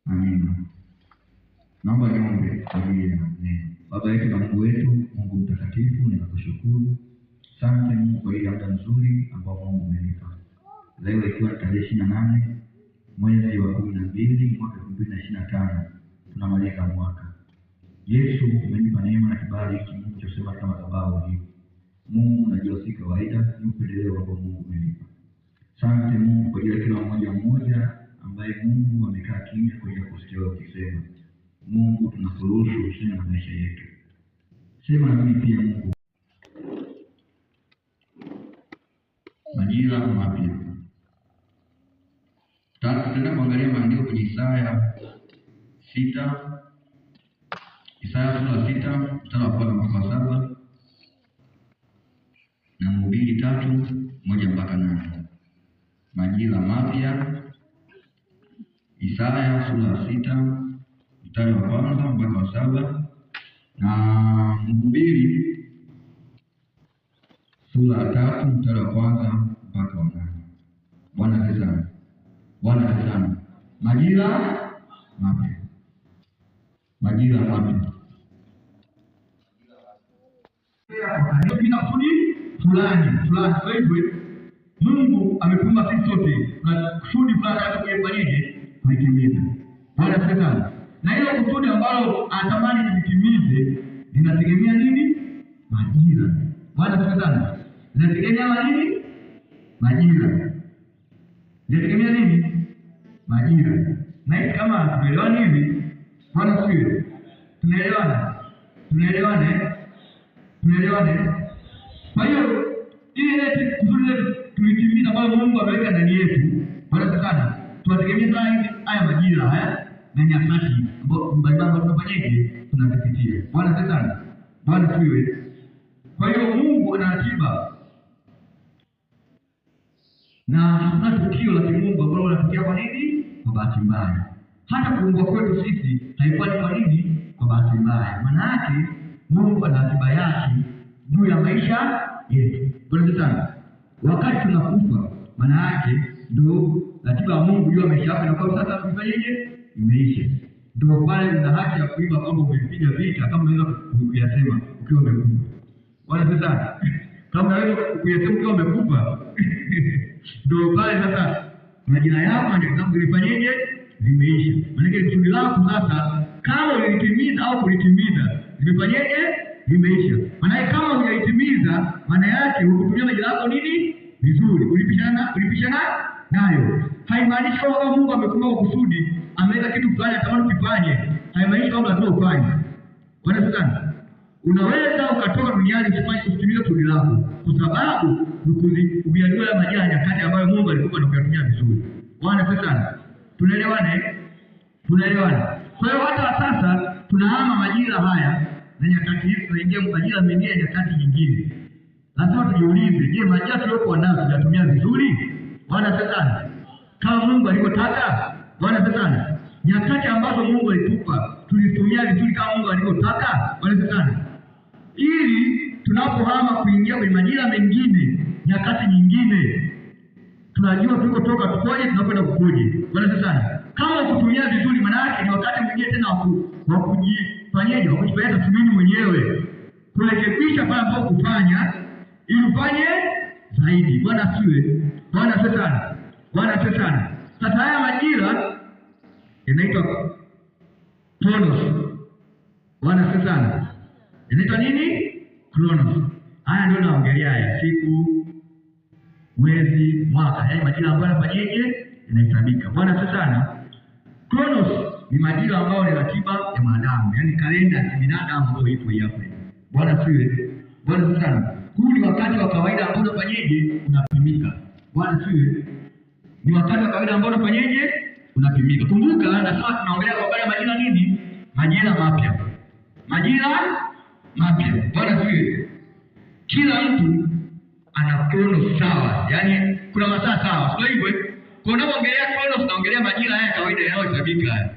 Amina. Naomba niombe kwa ajili ya neno. Baba yetu na Mungu wetu, Mungu mtakatifu, ninakushukuru. Asante Mungu kwa ile muda mzuri ambao Mungu umenipa. Leo ikiwa tarehe 28 mwezi wa 12 mwaka 2025, tunamaliza mwaka. Yesu, umenipa neema na kibali hiki Mungu tusema kama sababu hii. Mungu unajua si kawaida, ni upendeleo wako Mungu umenipa. Asante Mungu kwa ajili ya kila mmoja ambaye Mungu amekaa kimya kwa ajili ya kusikia ukisema. Mungu tunakuruhusu useme na maisha yetu. Sema na mimi pia Mungu. Majira mapya. Tutaenda kuangalia maandiko kwenye Isaya 6. Isaya sura 6 mstari wa 1 mpaka 7 na Mhubiri 3:1 mpaka 8. Majira mapya. Isaya sura 6 mstari wa 1 mpaka wa 7 na Mhubiri sura 3 mstari wa 1 mpaka wa 8. Bwana asifiwe. Bwana asifiwe. Majira mapya. Majira mapya. Ndio kusudi fulani. Kwa hivyo Mungu amepumba sisi sote na kusudi fulani hata kufanyaje kuitimiza. Bwana asifiwe. Na hilo kusudi ambalo anatamani tulitimize linategemea nini? Majira. Bwana asifiwe. Linategemea nini? Majira. Linategemea nini? Majira. Na hii kama tumeelewana hivi, Bwana asifiwe. Tunaelewana. Kwa hiyo ile kusudi tulitimiza ambalo Mungu ameweka ndani yetu, Bwana asifiwe. Tunategemea sana haya majira haya na nyakati mbalimbali tunafanyaje tunapitia. Bwana asifiwe. Bwana asifiwe. Kwa hiyo Mungu ana ratiba na hakuna tukio la kimungu ambalo linatokea kwa nini? Kwa bahati mbaya. Hata kuumbwa kwetu sisi haikuwa ni kwa nini? Kwa bahati mbaya. Maana yake Mungu ana ratiba yake juu ya maisha yetu. Bwana asifiwe. Wakati tunakufa, maana yake ndio ratiba ya Mungu juu ya maisha yako, na kwa sasa tufanyeje? Imeisha. Ndio pale una haki ya kuiba kwamba umepiga vita kama unaweza kuyasema ukiwa umekufa. Bwana asifiwe. Kama unaweza kuyasema ukiwa umekufa, ndio pale sasa majina yako ndio kama ulifanyaje? Limeisha. Maana yake kusudi lako sasa kama ulitimiza au kulitimiza, limefanyaje? Limeisha. Maana yake kama hujalitimiza, maana yake hukutumia majina yako nini? Vizuri. Ulipishana nayo. Haimaanishi kwamba Mungu amekupa kusudi, ameweka kitu fulani atamani ukifanye. Haimaanishi kwamba lazima ufanye. Bwana asifiwe. Unaweza ukatoka duniani usitimize kusudi lako kwa sababu ukuyajua majira nyakati ambayo Mungu alikupa na kuyatumia vizuri. Bwana asifiwe. Tunaelewana. Kwa hiyo hata sasa tunahama majira haya na nyakati hizi tunaingia majira mengine, nyakati nyingine. Lazima tujiulize, je, majira tuliokuwa nayo tunatumia vizuri? Bwana asifiwe. Kama Mungu alivyotaka. Bwana asifiwe. Nyakati ambazo Mungu alitupa tulitumia vizuri kama Mungu alivyotaka. Bwana asifiwe. Ili tunapohama kuingia kwenye majira mengine, nyakati nyingine, tunajua tulikotoka tukoje, tunakwenda kukoje. Bwana asifiwe. Kama kutumia vizuri, maana yake ni wakati mwingine tena wa kujifanyaje, wa kujifanyia tathmini mwenyewe, kurekebisha pale ambapo kufanya ili ufanye zaidi. Bwana asifiwe. Bwana asifiwe. Bwana asifiwe. Sasa haya majira inaitwa Kronos. Bwana asifiwe. Inaitwa nini? Kronos. Haya ndio naongelea ya siku, mwezi, mwaka. Yaani majira ambayo yanafanyaje? Yanahesabika. Bwana asifiwe. Kronos ni majira ambayo ni ratiba ya mwanadamu, yaani kalenda ya binadamu ambayo ipo hapa. Bwana asifiwe. Bwana asifiwe. Huu ni wakati wa kawaida ambao unafanyaje? Unapimika. Bwana asifiwe. Ni wakati wa kawaida ambao unafanyaje? Unapimika. Kumbuka nasema tunaongelea kwa habari ya majira nini? Majira mapya. Majira mapya. Bwana asifiwe. Kila mtu ana kronos sawa. Yaani kuna masaa sawa. Sio hivyo? Kwa unapoongelea kronos tunaongelea majira haya kawaida yanayohesabika haya.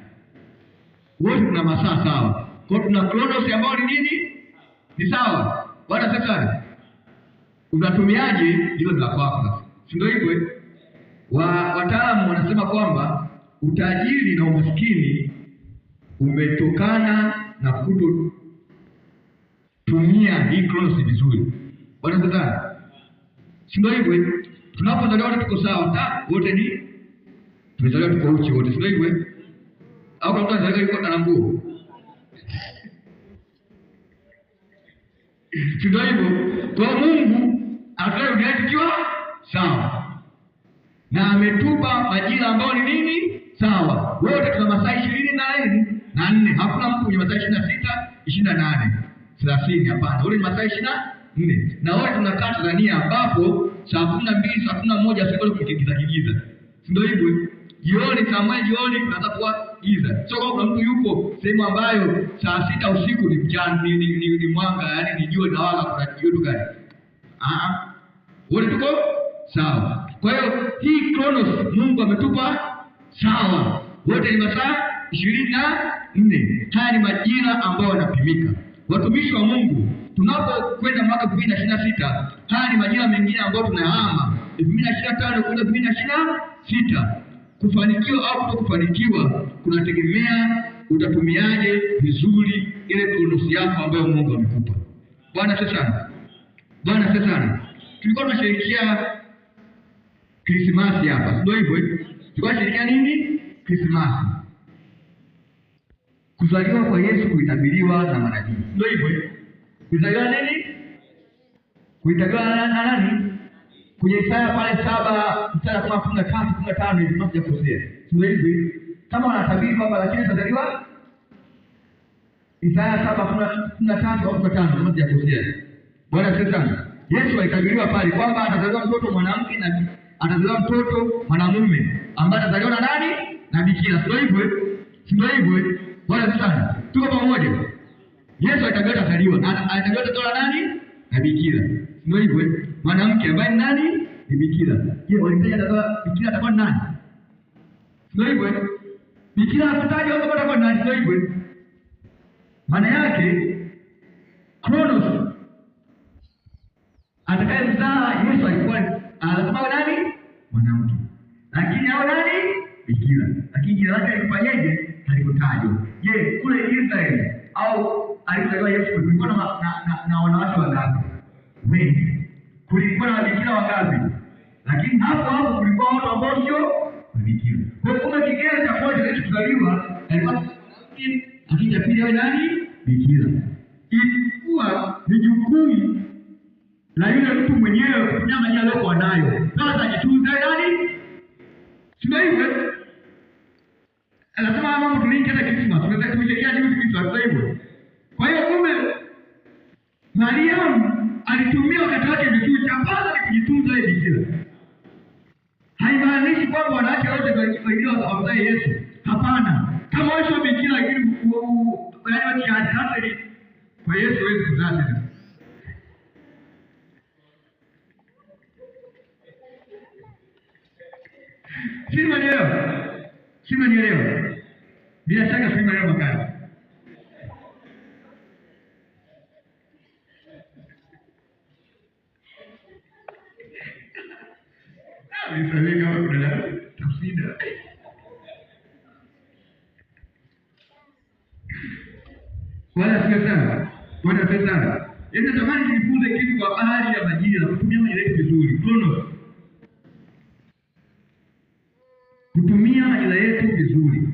Wote tuna masaa sawa. Kwa tuna kronos ambayo ni nini? Ni sawa. Bwana asifiwe. Unatumiaje hilo la kwako sasa? Si ndio hivyo? Wataalamu wanasema kwamba utajiri na umaskini umetokana na kutotumia hii Kronos vizuri. Bwana sana. Si ndio hivyo? Tunapozaliwa wote tuko sawa, wote ni tumezaliwa tuko uchi wote, si ndio hivyo? Au kama mtu anazaliwa yuko na nguo. Si ndio hivyo? Kwa Mungu anataka duniani tukiwa sawa. Na ametupa majira ambayo ni nini? Sawa. Wote tuna masaa 24. Hakuna mtu mwenye masaa 26, 28, 30, hapana. Wote ni masaa 24. Na wote tunakaa Tanzania ambapo saa 12, saa 11 sio kukigiza kigiza. Ndio hivyo. Jioni saa moja jioni tunaanza kuwa giza. Sio kama kuna mtu yupo sehemu ambayo saa 6 usiku ni mchana ni mwanga, yani ni jua linawaka, kuna joto gani? Wote tuko sawa. Kwa hiyo hii Kronos Mungu ametupa sawa. Wote ni masaa 24. Haya ni majira ambayo yanapimika. Watumishi wa Mungu, tunapokwenda mwaka 2026, haya ni majira mengine ambayo tunahama 2025 kwenda 2026. Kufanikiwa au kutokufanikiwa kunategemea utatumiaje vizuri ile Kronos yako ambayo Mungu amekupa. Bwana sana. Bwana sana. Tulikuwa tunasherehekea Krismasi hapa. Ndio hivyo. Tulikuwa tunasherehekea nini? Krismasi. Kuzaliwa kwa Yesu kuitabiriwa na manabii. Ndio hivyo. Kuzaliwa nini? Kuitabiriwa na nani? Kwenye Isaya pale 7:13-15 hivi mnakujakosea. Ndio hivyo. Kama wanatabiri kwamba lakini atazaliwa Isaya 7:13-15 mnakujakosea. Bwana sana. Yesu alitabiriwa pale kwamba atazaliwa mtoto mwanamke na atazaliwa mtoto mwanamume ambaye atazaliwa na nani? Na bikira. Ndio hivyo. Ndio hivyo. Bwana sana. Tuko pamoja. Yesu alitabiriwa atazaliwa na atazaliwa mtoto wa nani? Na bikira. Ndio hivyo. Mwanamke ambaye ni nani? Ni bikira. Je, walitaja atazaliwa bikira atakuwa nani? Ndio hivyo. Bikira atatajwa kama atakuwa nani? Ndio hivyo. Maana yake Kronos atakayemzaa Yesu alikuwa anasema nani? Mwanamke. Lakini hao nani? Bikira. Lakini jina lake alifanyaje? Halikutajwa. Je, kule Israeli au alizaliwa Yesu kulikuwa na wanawake wangapi? Wengi. Kulikuwa na bikira wangapi? Lakini hapo kulikuwa watu ambao sio bikira. Kwa hiyo kama kigezo cha kwanza kilichozaliwa alikuwa mwanamke, lakini pili awe nani? Bikira. Ilikuwa ni jukumu la yule mtu mwenyewe kutumia majina aliyokuwa nayo. Sasa ajitunze nani? Sio hivyo. Anasema mambo tuliingia Krismasi, tunaweza kusherehekea juzi Krismasi hivyo. Kwa hiyo kumbe Mariamu alitumia wakati wake vizuri, cha kwanza ni kujitunza yeye bikira. Haimaanishi kwamba wanawake wote wengine wazae Yesu. Hapana. Kama wewe sio bikira lakini yaani hata kwa Yesu hawezi kuzaa tena. Sima nielewa. Bila shaka sima nielewa makali. Nisaidie kama kuna tafsida. Bwana sana. Yaani natamani tujifunze kitu kwa bahari ya majira, kutumia majira yetu vizuri. Kronos. Kutumia majira yetu vizuri.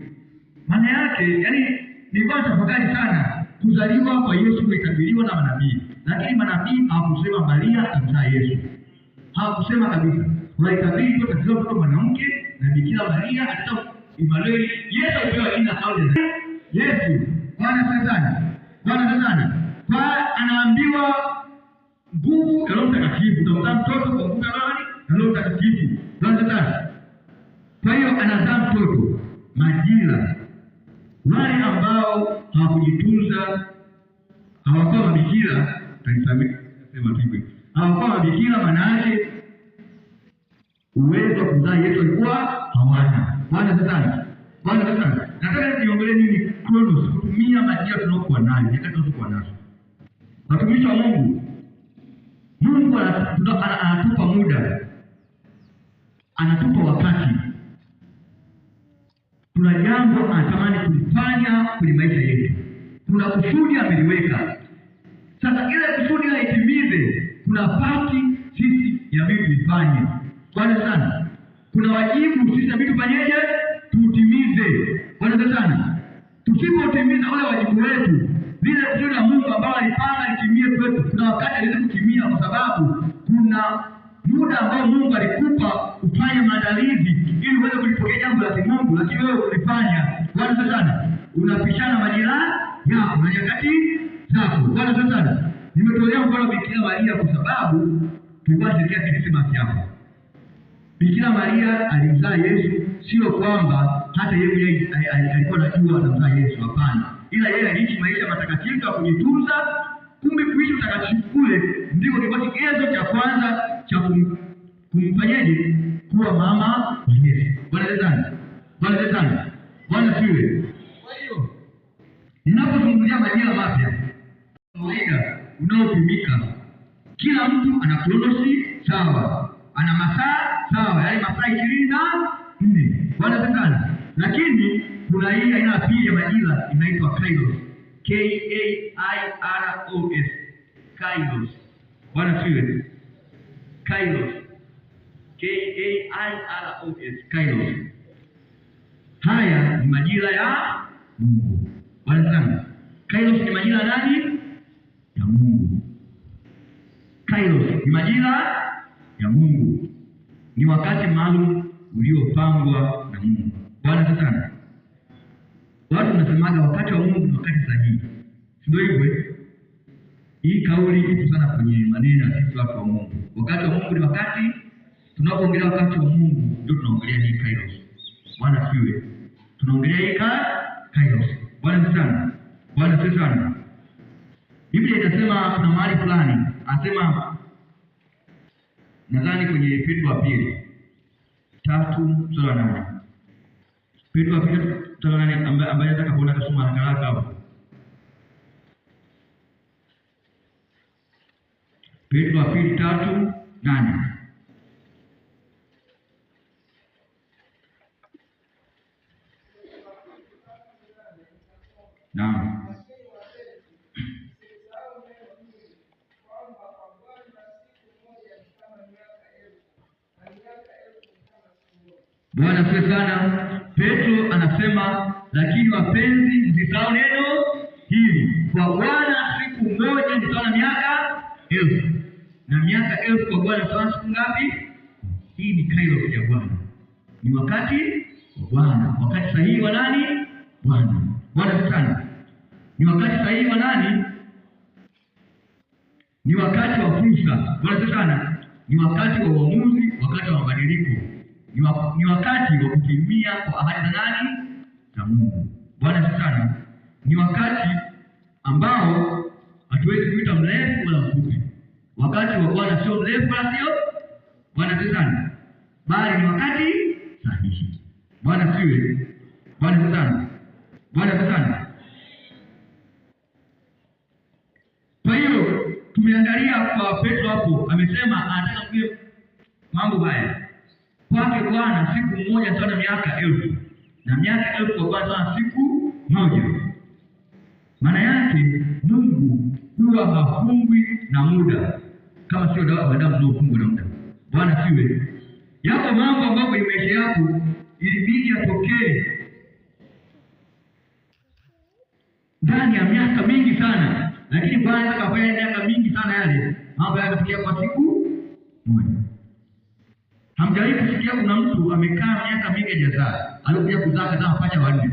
Maana yake, yaani nilikuwa tafakari sana kuzaliwa kwa Yesu kuitabiriwa na manabii. Lakini manabii hawakusema Maria atamzaa Yesu. Hawakusema kabisa. Walitabiri tu atazaliwa mtoto mwanamke na bikira Maria atatoa Emmanuel. Yesu alipewa jina Aude. Yesu, Bwana sana. Kwa anaambiwa nguvu ya Roho Mtakatifu, utamzaa mtoto kwa nguvu ya Roho Mtakatifu. Bwana sana. Kwa hiyo anazaa mtoto majira. Wale ambao hawakujitunza hawakuwa mabikira, tanisamia sema hivyo. Hawakuwa mabikira, maana yake uwezo wa kuzaa Yesu alikuwa hawana. Bwana sana. Nataka niongelee nini Kronos, kutumia majira tunayokuwa nayo, nyakati tunazokuwa nazo. Watumishi wa Mungu anatupa muda. Anatupa wakati. Kuna jambo anatamani kulifanya kwenye kuna kusudi ameliweka. Sasa ile kusudi la itimize, kuna pati sisi ya vitu ifanye. Bwana sana. Kuna wajibu sisi ya vitu fanyeje? Tutimize. Bwana sana. Tusipotimiza ule wajibu wetu, lile kusudi la Mungu ambalo alipanga litimie kwetu, kuna wakati haliwezi kutimia, kwa sababu kuna muda ambao Mungu alikupa ufanye maandalizi ili uweze kulipokea jambo la Mungu, lakini wewe ulifanya. Bwana sana. Unapishana majira yako na nyakati zako. Bwana sana. Nimetolea mfano Bikira Maria kwa sababu tulikuwa shirika Krismasi hapa. Bikira Maria alimzaa Yesu, sio kwamba hata yeye alikuwa anajua anamzaa Yesu, hapana. Ila yeye aliishi maisha matakatifu ya kujitunza. Kumbe kuishi utakatifu kule ndiko kilikuwa kigezo cha kwanza cha kumfanyaje kuwa mama wa Yesu. Bwana sana. Bwana sana. Bwana siwe. Kwa hiyo ninapozungumzia majira mapya kawaida unaopimika, kila mtu ana kronosi sawa, ana masaa sawa, yaani masaa 24. Bwana sana. Lakini kuna hii aina ya pili ya majira inaitwa Kairos. K-A-I-R-O-S. Kairos. Bwana siwe. Kairos. K-A-I-R-O-S. Kairos. Haya ni majira ya Mungu. Bwana sana. Kairos ni majira nani? Ya Mungu. Kairos ni majira ya Mungu. Ni wakati maalum uliopangwa na Mungu. Bwana sana. Watu wanasemaga wakati wa Mungu ni wakati sahihi. Ndio hivyo. Hii kauli ipo sana kwenye maneno ya sisi watu wa Mungu. Wakati wa Mungu ni wakati, tunapoongelea wakati wa Mungu ndio tunaongelea hii Kairos. Bwana siwe. Tunaongelea hii Kairos. Bwana sana. Bwana sana. Biblia inasema kuna mahali fulani, anasema nadhani kwenye Petro wa pili 3:8. Petro wa pili 3:8 ambaye nataka kuona kusoma haraka hapo. Petro wa pili 3:8. Naam. Bwana asifiwe sana. Petro anasema, lakini wapenzi, msisahau neno hili, kwa Bwana siku moja ni sawa na miaka 1000, na miaka 1000 kwa Bwana sawa na siku ngapi? Hii ni Kairos ya Bwana. Ni wakati wa Bwana. Wakati sahihi wa nani? Bwana. Bwana sana. Ni wakati sahihi wa nani? Ni wakati wa fursa. Bwana sana. Ni wakati wa uamuzi, wakati wa mabadiliko. Ni wakati wa kutimia kwa ahadi za nani? Za Mungu. Bwana sana. Ni wakati ambao hatuwezi kuita mrefu wala mfupi. Wakati wa Bwana sio mrefu wala sio. Bwana sana. Bali ni wakati sahihi. Bwana siwe. Bwana sana. Bwana sana. Kwa hiyo tumeangalia kwa Petro hapo, amesema anataka kuwe mambo haya. Kwake Bwana siku moja sawa na miaka 1000, na miaka 1000 kwa Bwana sawa na siku moja. Maana yake Mungu huwa hafungwi na muda, kama sio wanadamu wanaofungwa na muda. Bwana siwe. Yako mambo ambayo kwenye maisha yako ilibidi yatokee ndani ya miaka mingi sana, lakini Bwana akafanya miaka mingi sana yale mambo yakatokea kwa siku moja. Hamjawahi kusikia kuna mtu amekaa miaka mingi hajazaa, alikuja kuzaa kama mapacha wanne?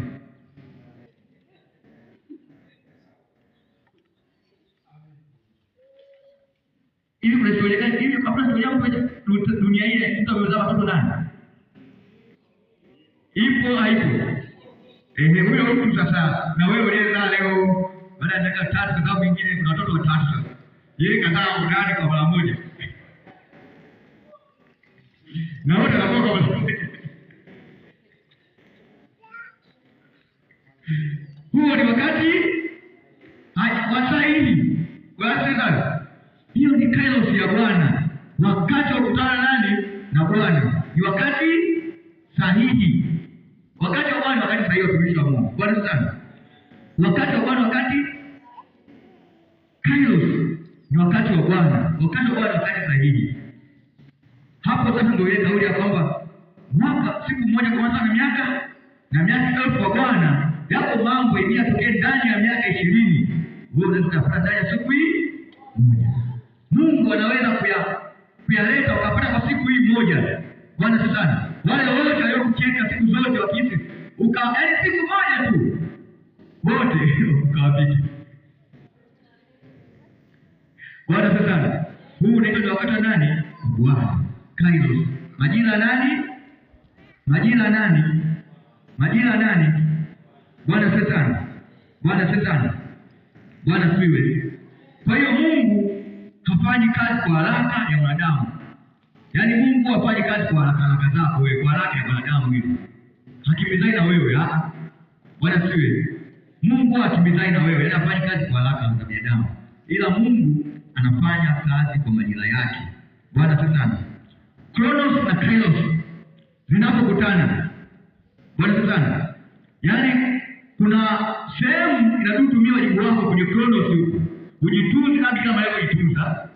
Hivi kuna historia gani hivi kabla tujapo kwenye dunia ile mtu amezaa watoto nani? Ipo haipo? Huyo mtu sasa, na wewe uliyezaa leo baada ya miaka 3 kama mwingine kuna watoto 3 sasa. Yeye kazaa ndani kwa mara moja. Na wote wanakuwa kwa huo ni wakati wasahihi. Wasema hiyo ni Kairos ya Bwana. Wakati wa kukutana nani na Bwana ni wakati sahihi. Wakati wa Bwana wakati sahihi, watumishi wa Mungu. Bwana sana. Wakati wa Bwana wakati ni wakati wa Bwana. Wakati wa Bwana ni wakati sahihi. Hapo sasa ndio ile kauli ya kwamba siku moja kwa na miaka elfu kwa Bwana. Yapo mambo yatokee ndani ya miaka 20. Wewe unaweza kufanya ndani ya siku hii moja. Mungu anaweza kuyaleta ukapata kwa siku hii moja. Bwana sana. Wale wote waliokucheka siku zote wakisi yaani siku moja tu wote ukawapita. Bwana sana. Huu ni wakati wa nani? Bwana. Kairos. Majira nani? Bwana sana. Bwana siwe. Kwa hiyo Mungu hafanyi kazi kwa haraka ya wanadamu. Yaani Mungu hafanyi kazi kwa haraka zako wewe, kwa haraka ya wanadamu hivi. Hakimbizani na wewe, Bwana siwe. Mungu hakimbizani na wewe, yeye hafanyi kazi kwa haraka za binadamu. Ila Mungu anafanya kazi kwa majira yake. Bwana sana. Kronos na Kairos zinapokutana. Bwana sana. Yaani kuna sehemu inabidi utumie wajibu wako kwenye Kronos huko. Ujitunze kama leo ujitunza.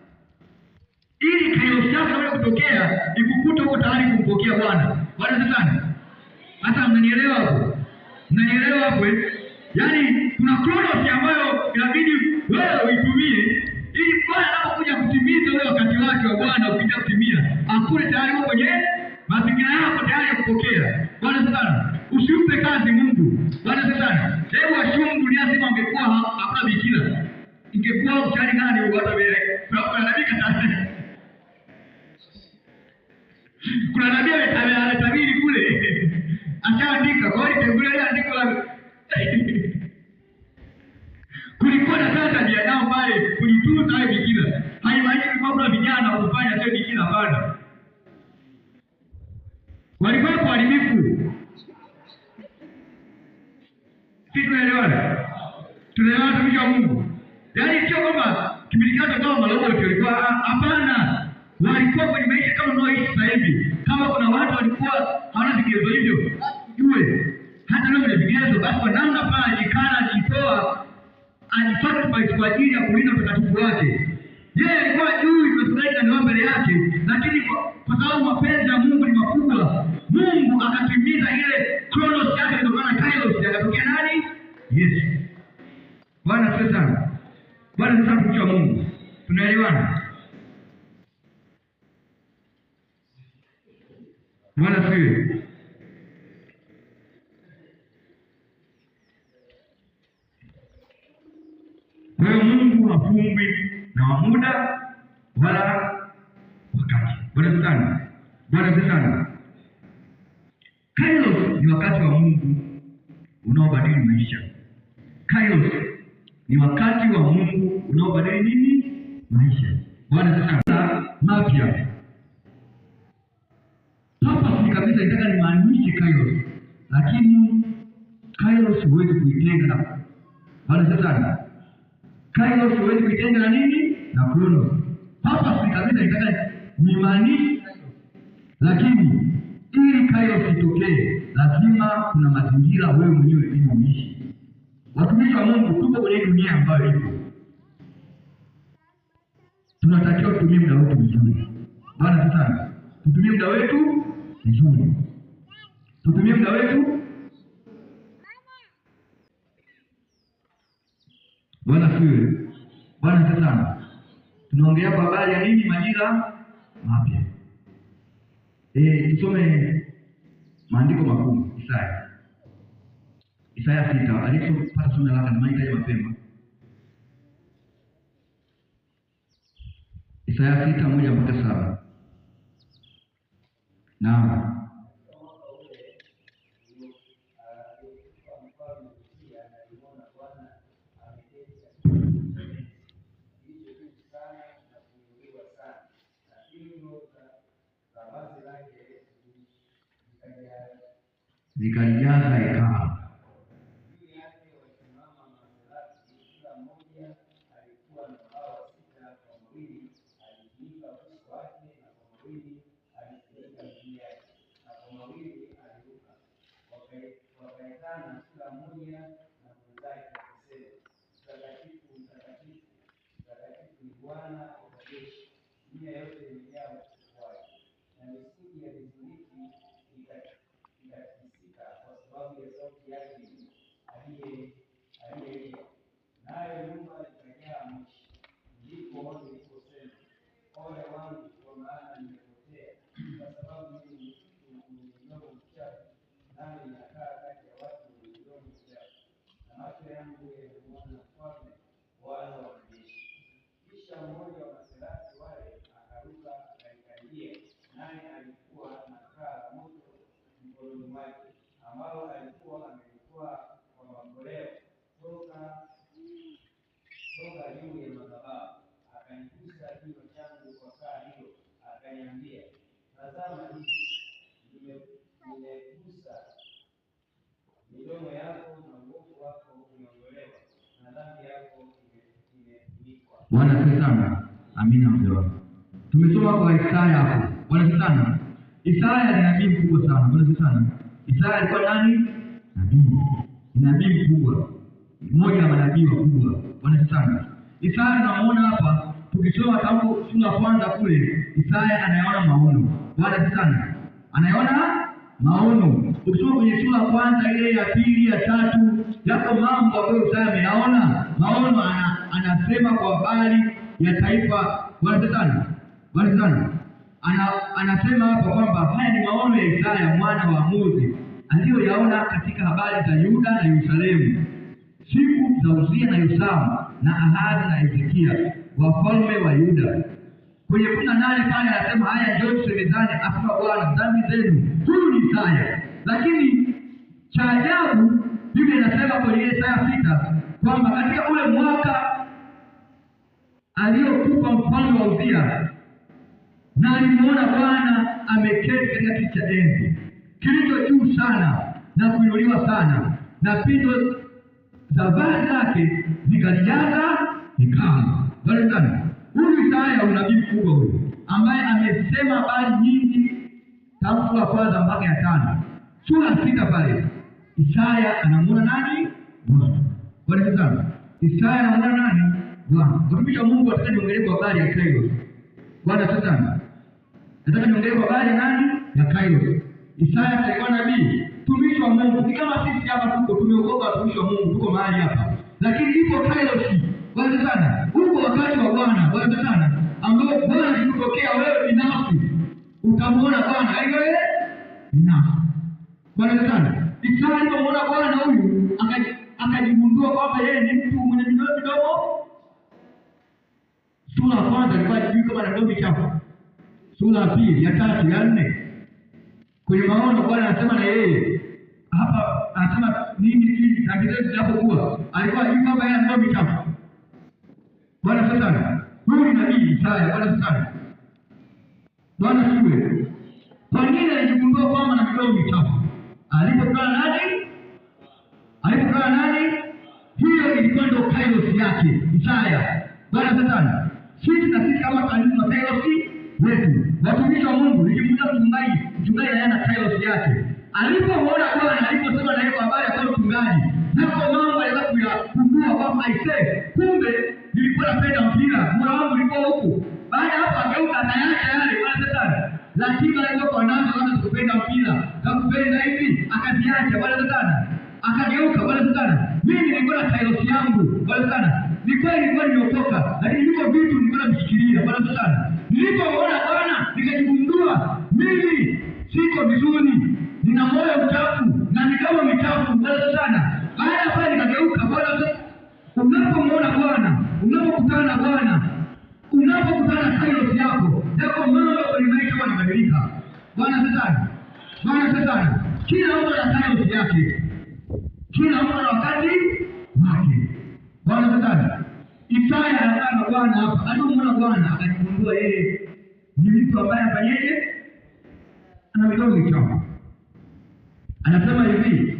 Ili Kairos yako inaweza kutokea, ikukuta huko tayari kumpokea Bwana. Bwana sana. Hata mnanielewa hapo? Mnanielewa hapo? Yaani kuna Kronos ambayo inabidi wewe uitumie ili Bwana anapokuja kutimiza ule wakati wake wa Bwana ukija kutimia, akule tayari huko kwenye mazingira yako tayari kupokea. Bwana sana. Usiupe kazi Mungu. Bwana sana. Hebu ashungu ni lazima ungekuwa hapa bikira. Ingekuwa mchani nani watu wale. Kuna nabii katana. Kuna nabii ametabiri kule. Ashaandika kwa hiyo tembele andiko la kulikuwa na sasa binadamu pale kujitunza hayo bikira. Haimaanishi kwamba vijana kufanya sio bikira bado. Walikuwa kwa alimifu. Tunaelewana tumishi wa Mungu. Yaani sio kwamba kimilikano kama maloko walikuwa hapana. Walikuwa kwenye maisha kama unaoishi sasa hivi. Kama kuna watu walikuwa hawana vigezo hivyo, ujue hata leo ni vigezo basi kwa namna pale alikana alitoa alisacrifice kwa ajili ya kulinda utakatifu wake. Yeye alikuwa juu tunasaidika na mbele yake, lakini kwa sababu mapenzi ya Mungu ni makubwa, Mungu akatimiza ile Kronos yake ndio maana Kairos yakatokea nani? Yesu. Bwana sana. Bwana sana kwa Mungu. Tunaelewana? Bwana siwe. Kwa hiyo Mungu hafumbi na muda wala wakati. Bwana sana. Bwana sana. Kairos ni wakati wa Mungu unaobadili maisha. Kairos ni wakati wa Mungu unaobadili nini? Maisha. Bwana sana. Mapya. Hapa si kabisa nataka nimaanishe Kairos. Lakini Kairos huwezi kuitenga na Bwana sana. Kairos huwezi kuitenga na nini? Na Kronos. Hapa si kabisa nataka nimaanishe, lakini ili Kairos itokee lazima kuna mazingira wewe mwenyewe ili uishi. Watumishi wa Mungu tuko kwenye dunia ambayo ipo. Tunatakiwa kutumia muda wetu vizuri. Bwana sana. Tutumie muda wetu vizuri. Tutumie muda wetu. Bwana siwe. Bwana sana. Tunaongea kwa habari ya nini? Majira mapya. Tusome maandiko makuu. Isaya 6. Alipopata somo lake na maana mapema. Isaya 6:1-7. Naam. Zikalijaza hekalu. Bwana dunia yote imejaa utukufu wake, na misingi ya vizingiti ikatikisika kwa sababu ya sauti yake aliyelia, nayo nyumba ikajaa moshi. Ndipo niliposema, ole wangu, kwa maana nimepotea, kwa sababu mimi ni mtu mwenye midomo michafu, nami ninakaa kati ya watu wenye midomo michafu, na macho yangu yamemwona Mfalme, Bwana wa majeshi. Kisha mmoja wa maserafi wale akaruka akanikaribia, naye alikuwa na kaa la moto mkononi mwake, ambalo alikuwa amelitwaa kwa mangoleo toka juu ya madhabahu. Akanigusa kinywa changu kwa kaa hilo, akaniambia, tazama, hivi nimegusa midomo yako, na uovu wako umeondolewa, na dhambi yako imefunikwa. Bwana asifiwe sana. Amina. Mzee wangu, tumesoma kwa Isaya hapo. Bwana asifiwe sana. Isaya ni nabii mkubwa sana. Bwana asifiwe sana. Isaya alikuwa nani? Nabii mkubwa, mmoja wa manabii wakubwa. Bwana asifiwe sana. Isaya tunamuona hapa, tukisoma tangu sura ya kwanza kule, Isaya anaona maono. Bwana asifiwe sana. Anaona maono. Ukisoma kwenye sura ya kwanza ile, ya pili, ya tatu, yako mambo ambayo Isaya ameyaona. Maono anasema kwa habari ya taifa. Bwana asifiwe sana. Bwana asifiwe sana. Anasema hapa kwamba haya ni maono ya Isaya mwana wa Amozi aliyoyaona katika habari za Yuda na Yerusalemu, siku za Uzia na Yosamu na Ahazi na Hezekia, wafalme wa Yuda. Kwenye 18 pale anasema, haya ndio tusemezane, asema Bwana, dhambi zenu. Huyu ni Isaya. Lakini cha ajabu, Biblia inasema kwenye Isaya 6 kwamba katika ule mwaka aliyokufa mfalme wa Uzia, na alimuona Bwana ameketi katika kiti cha enzi kilicho juu sana na kuinuliwa sana, na pindo za vazi lake zikalijaza hekalu. Bwana sana. Huyu Isaya unabii mkubwa huyu, ambaye amesema habari nyingi tangu sura ya kwanza mpaka ya 5. Sura 6 pale Isaya anamuona nani? Bwana. Bwana sana. Isaya anamuona nani? Bwana. Watumishi wa Mungu wataka niongelee kwa habari ya Kairos. Bwana sana. Nataka niongelee kwa habari ya nani? Ya Kairos. Isaya alikuwa nabii, tumishi wa Mungu. Ni kama sisi hapa tumeokoka watumishi wa Mungu, tuko mahali hapa. Lakini ipo Kairos. Bwana sana. Huko wakati wa Bwana. Bwana sana. Ambao Bwana alikutokea wewe binafsi. Utamuona Bwana wewe binafsi. Bwana sana. Isaya alipomuona Bwana huyu, akajigundua kwamba yeye ni mtu mwenye midomo. Sura ya kwanza alikuwa ajui kama ana midomo michafu. Sura ya pili, ya tatu, ya 4. Kwenye maono Bwana anasema na yeye. Hapa anasema nini hivi tangizo zinapokuwa. Alikuwa ajui kwamba yeye ana midomo michafu. Bwana sana. Huyu ni nabii Isaya. Bwana sana. Bwana siwe. Kwa nini alijigundua kwamba ana midomo michafu? Alipokutana nani? Hiyo ilikuwa ndio Kairos yake Isaya. Bwana sana. Sisi kama kanisa na Kairos wetu. Watumishi wa Mungu, nikimuuliza mchungaji ana Kairos yake. Alipomuona Bwana, aliposema na yeye habari ya mchungaji, hapo mambo yalikuwa kugundua kwamba kumbe nilikuwa napenda mpira, moyo wangu ulikuwa huko. Baada hapo ageuka akayaacha yale. Bwana sana. Lakini alikuwa nazo kama kupenda mpira, kama kupenda hivi, akaziacha. Bwana sana. Akageuka. Bwana sana. Mimi nilikuwa na Kairos yangu. Bwana sana. Ni kweli nilikuwa nimeokoka, lakini niko vitu nilikuwa namshikilia. Bwana sana. Nilipoona Bwana nikajigundua mimi siko vizuri, nina moyo mchafu na midomo michafu. Bwana sana. Baada pale nikageuka. Bwana sana. Unapomuona Bwana, unapokutana na Bwana, unapokutana na Kairos yako mambo kwenye maisha yanabadilika. Bwana sana. Bwana sana. Kila mtu ana Kairos yake. Kila mtu ana wakati wake. Bwana sana. Isaya anasema Bwana hapa, alimuona Bwana akajigundua yeye ni mtu ambaye afanyeje? Ana midomo michafu. Anasema hivi,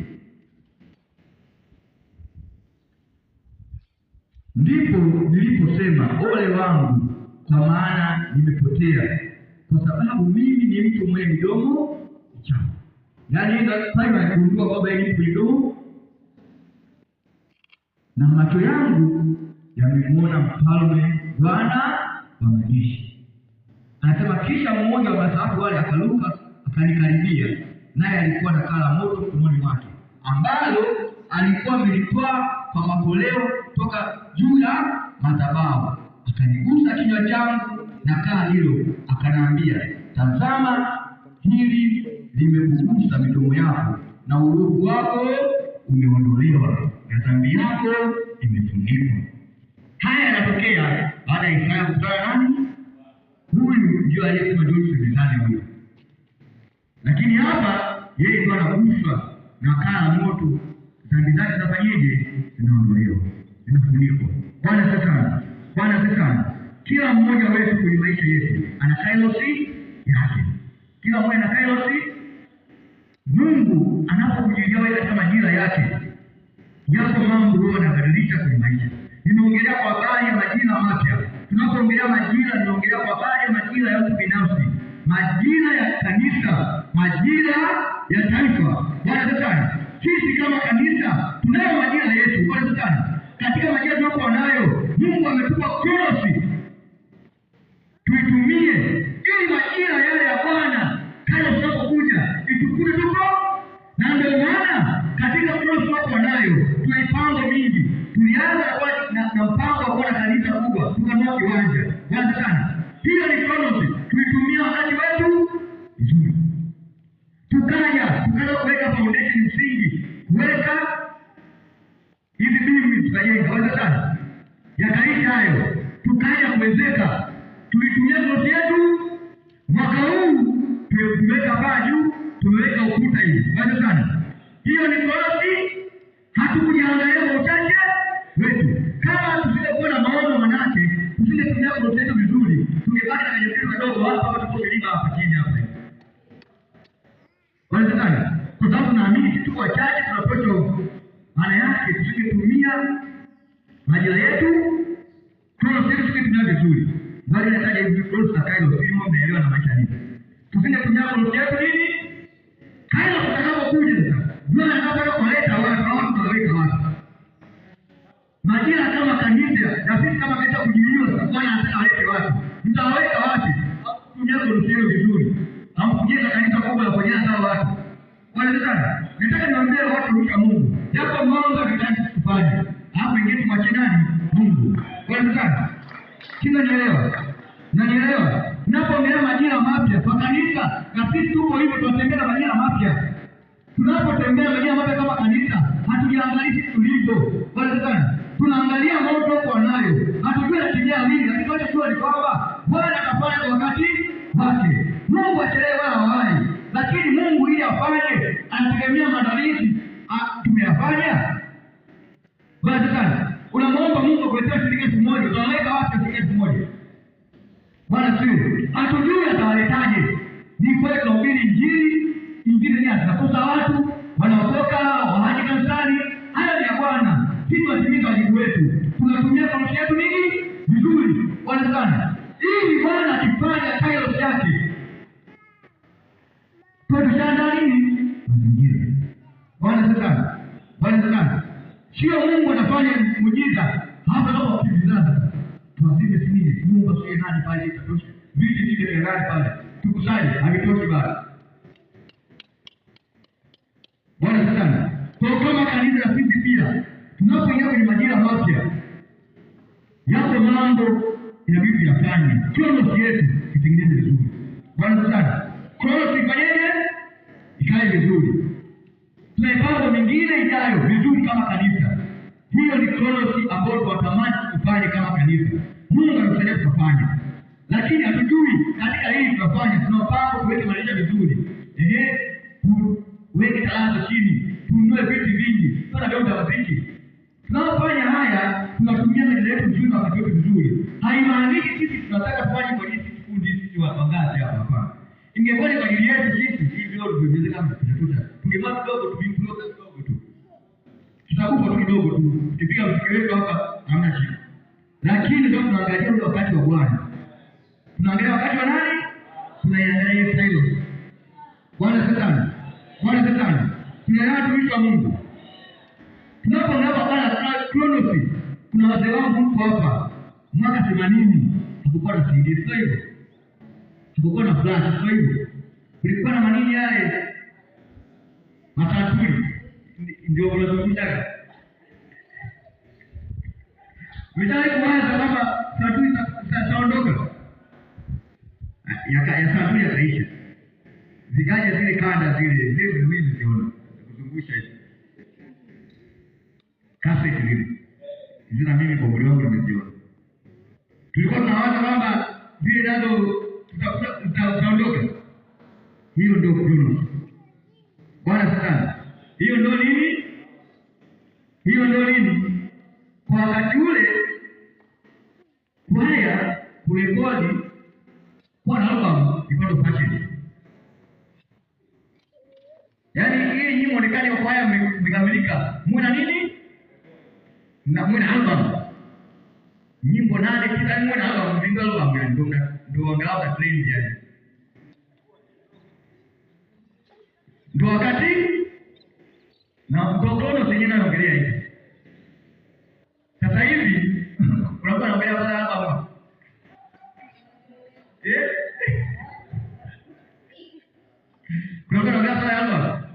ndipo niliposema, ole wangu, kwa maana nimepotea, kwa sababu mimi ni mtu mwenye midomo michafu. Yaani ndio sasa anagundua kwamba yeye ni midomo, na macho yangu yamemuona Mfalme, Bwana wa majeshi. Anasema kisha mmoja wa masahaba wale akaruka akanikaribia, naye alikuwa na kala moto mkononi mwake, ambalo alikuwa amelitoa kwa makoleo toka juu ya madhabahu. Akanigusa kinywa changu na kaa hilo, akaniambia, tazama, hili limekugusa midomo yako, na uovu wako umeondolewa, na dhambi yako imefunikwa. Haya yanatokea baada ya Isaya kukutana nani? Huyu ndio aliyesema John Sibizani huyu. Lakini hapa yeye ndio anaguswa na kaa moto, dhambi zake zinafanyaje? Zinaondolewa, zinafunikwa. Bwana sasa, Bwana sasa, kila mmoja wetu kwenye maisha yetu ana kairosi yake. Kila mmoja ana kairosi. Mungu anapokujilia wewe katika majira yake, yapo mambo huwa yanabadilisha kwenye maisha. Nimeongelea kwa habari ya majira mapya. Tunapoongelea majira, ninaongelea kwa habari ya majira ya mtu binafsi, majira ya kanisa, majira ya taifa. Bwana sasa, sisi kama kanisa tunayo majira yetu. Bwana sasa, katika majira tunayokuwa nayo, Mungu ametupa kairosi tuitumie, ili majira yale ya Bwana kairosi tunapokuja itukute tuko. Na ndio maana katika kairosi tunayokuwa nayo tuna mipango mingi. Tulianza na mpango wa kuwa na kanisa kubwa, tukanunua kiwanja. Bwana sana, hiyo ni kairosi, tuitumia wakati wetu vizuri. Tukaja kuweka foundation msingi, kuweka hizi bimu zitajenga. Bwana sana, yakaisha hayo, tukaja kuwezeka. Tulitumia kairosi yetu mwaka huu, tumeweka paa juu, tumeweka ukuta hivi. Bwana sana, hiyo ni kairosi. Hatukujiangalia kwa uchache wetu. Kama tusingekuwa na maono manake, tusingetumia kairosi yetu vizuri, tungebaki na kanyekezo kadogo hapa tuko milima hapa chini hapa. Bwana sana, kwa sababu naamini sisi tuko wachache tunapocho huko. Maana yake tusingetumia majira yetu, kairosi yetu tusingetumia vizuri. Bali nataja hivi kairosi na kairosi ili mnaelewa na maisha hivi. Tusingetumia kairosi yetu nini? Kairosi tutakapokuja sasa. Bwana anataka kuleta watu tunaweka watu. Majira kama kanisa, na sisi kama kanisa kujiliwa sasa, Bwana anataka alete watu. Mtaweka wapi? Kujenga kairosi yetu vizuri. Au kujenga kanisa kubwa la kujaza watu. Bwana sana, nataka niwaambie watu wa Mungu, yapo mambo tunataka tufanye. Hapo ingine tumwache nani? Mungu. Bwana sana, kila nielewa. Na nielewa. Tunapoongelea majira mapya kwa kanisa, na sisi tuko hivyo tunatembea majira mapya. Tunapotembea majira mapya kama kanisa, hatujiangalii sisi tulivyo. Bwana sana, tunaangalia mambo tuko nayo. Hatujui atimia lini, lakini tunachojua ni kwamba Bwana atafanya kwa wakati wake. Mungu achelewe wala hawai. Lakini Mungu ili afanye, anategemea maandalizi tumeyafanya. Bwana sana, unamwomba Mungu akuletee shilingi 1000, utaweka wapi shilingi 1000? Bwana sio, hatujui atawaletaje. Ni kweli tunahubiri injili, injili ni atakosa watu, wanaotoka, wahaji kanisani. Hayo ni ya Bwana. Sisi tunatimiza wajibu wetu. Tunatumia kairosi yetu nini? Vizuri. Bwana sana, ili Bwana akifanya kairosi yake, tutashangaa nini? Mazingira. Bwana sana, Bwana sana, sio Mungu anafanya muujiza hapa na kukimbizana. Tuwasije sinije, Mungu asiye nani pale itatosha. Viti vile vya gari pale, tukusanye, havitoshi bado. Bwana sana, kwa kama kanisa la sisi pia, tunapoingia kwenye majira mapya, yapo mambo inabidi yafanye. Kairosi yetu itengeneze vizuri. Bwana sana, kairosi ifanyeje? Ikae vizuri. Tunaipango mingine ijayo vizuri kama kanisa. Hiyo ni kairosi ambayo tunatamani kufanya kama kanisa. Mungu anatusaidia kufanya. Lakini hatujui katika hii tunafanya, tunapanga kuweka maisha vizuri. Tuweke talanta chini, tununue vitu vingi, tuna vyombo vya muziki. Tunapofanya haya, tunatumia majira yetu vizuri na wakati wetu vizuri. Haimaanishi sisi tunataka kufanya kwa jinsi kikundi sisi wapangaji hapa hapa. Ingekuwa ni kwa ajili yetu sisi, hivi leo tuweze kama tutatuta. Tungemwacha kidogo tuvinguloka kidogo tu. Tutakupa tu kidogo tu. Tukipiga muziki wetu hapa hamna shida. Lakini ndio tunaangalia ule wakati wa Bwana. Tunaangalia wakati wa nani? Tunaangalia hilo. Bwana sana. Bwana sana. Tunaangalia tumishi wa Mungu. Tunapoangalia Bwana kairosi, kuna wazee wangu huko hapa mwaka 80 tukupata CD sio hivyo. Kulikuwa na flash, sio hivyo? Kulikuwa na manini yale matatu ndio unazungumza. Mtaki kuanza kama tatu itaondoka. Ya tatu yataisha. Zikaja zile kanda zile viwili ziona kuzungusha hizo. Cassette zile. Zina mimi kwa mwili wangu nimeziona. Tulikuwa tunawaza kwamba zile nazo tutaondoka. Hiyo ndio Chronos. Bwana sana. Hiyo ndio nini? Hiyo ndio nini? Kwa wakati ule kwaya kurekodi kwa album ipate fashion. Yaani hii nyimbo onekane kwa kwaya imekamilika. Muna nini? Na muna album. Nyimbo 8 kila muna album, ndio album gani? Ndio angalau trend yani. Ndio wakati na mtokolo senye naongelea hivi. Sasa hivi unakuwa unaongelea bwana hapa. Unakuwa unaongelea bwana hapa.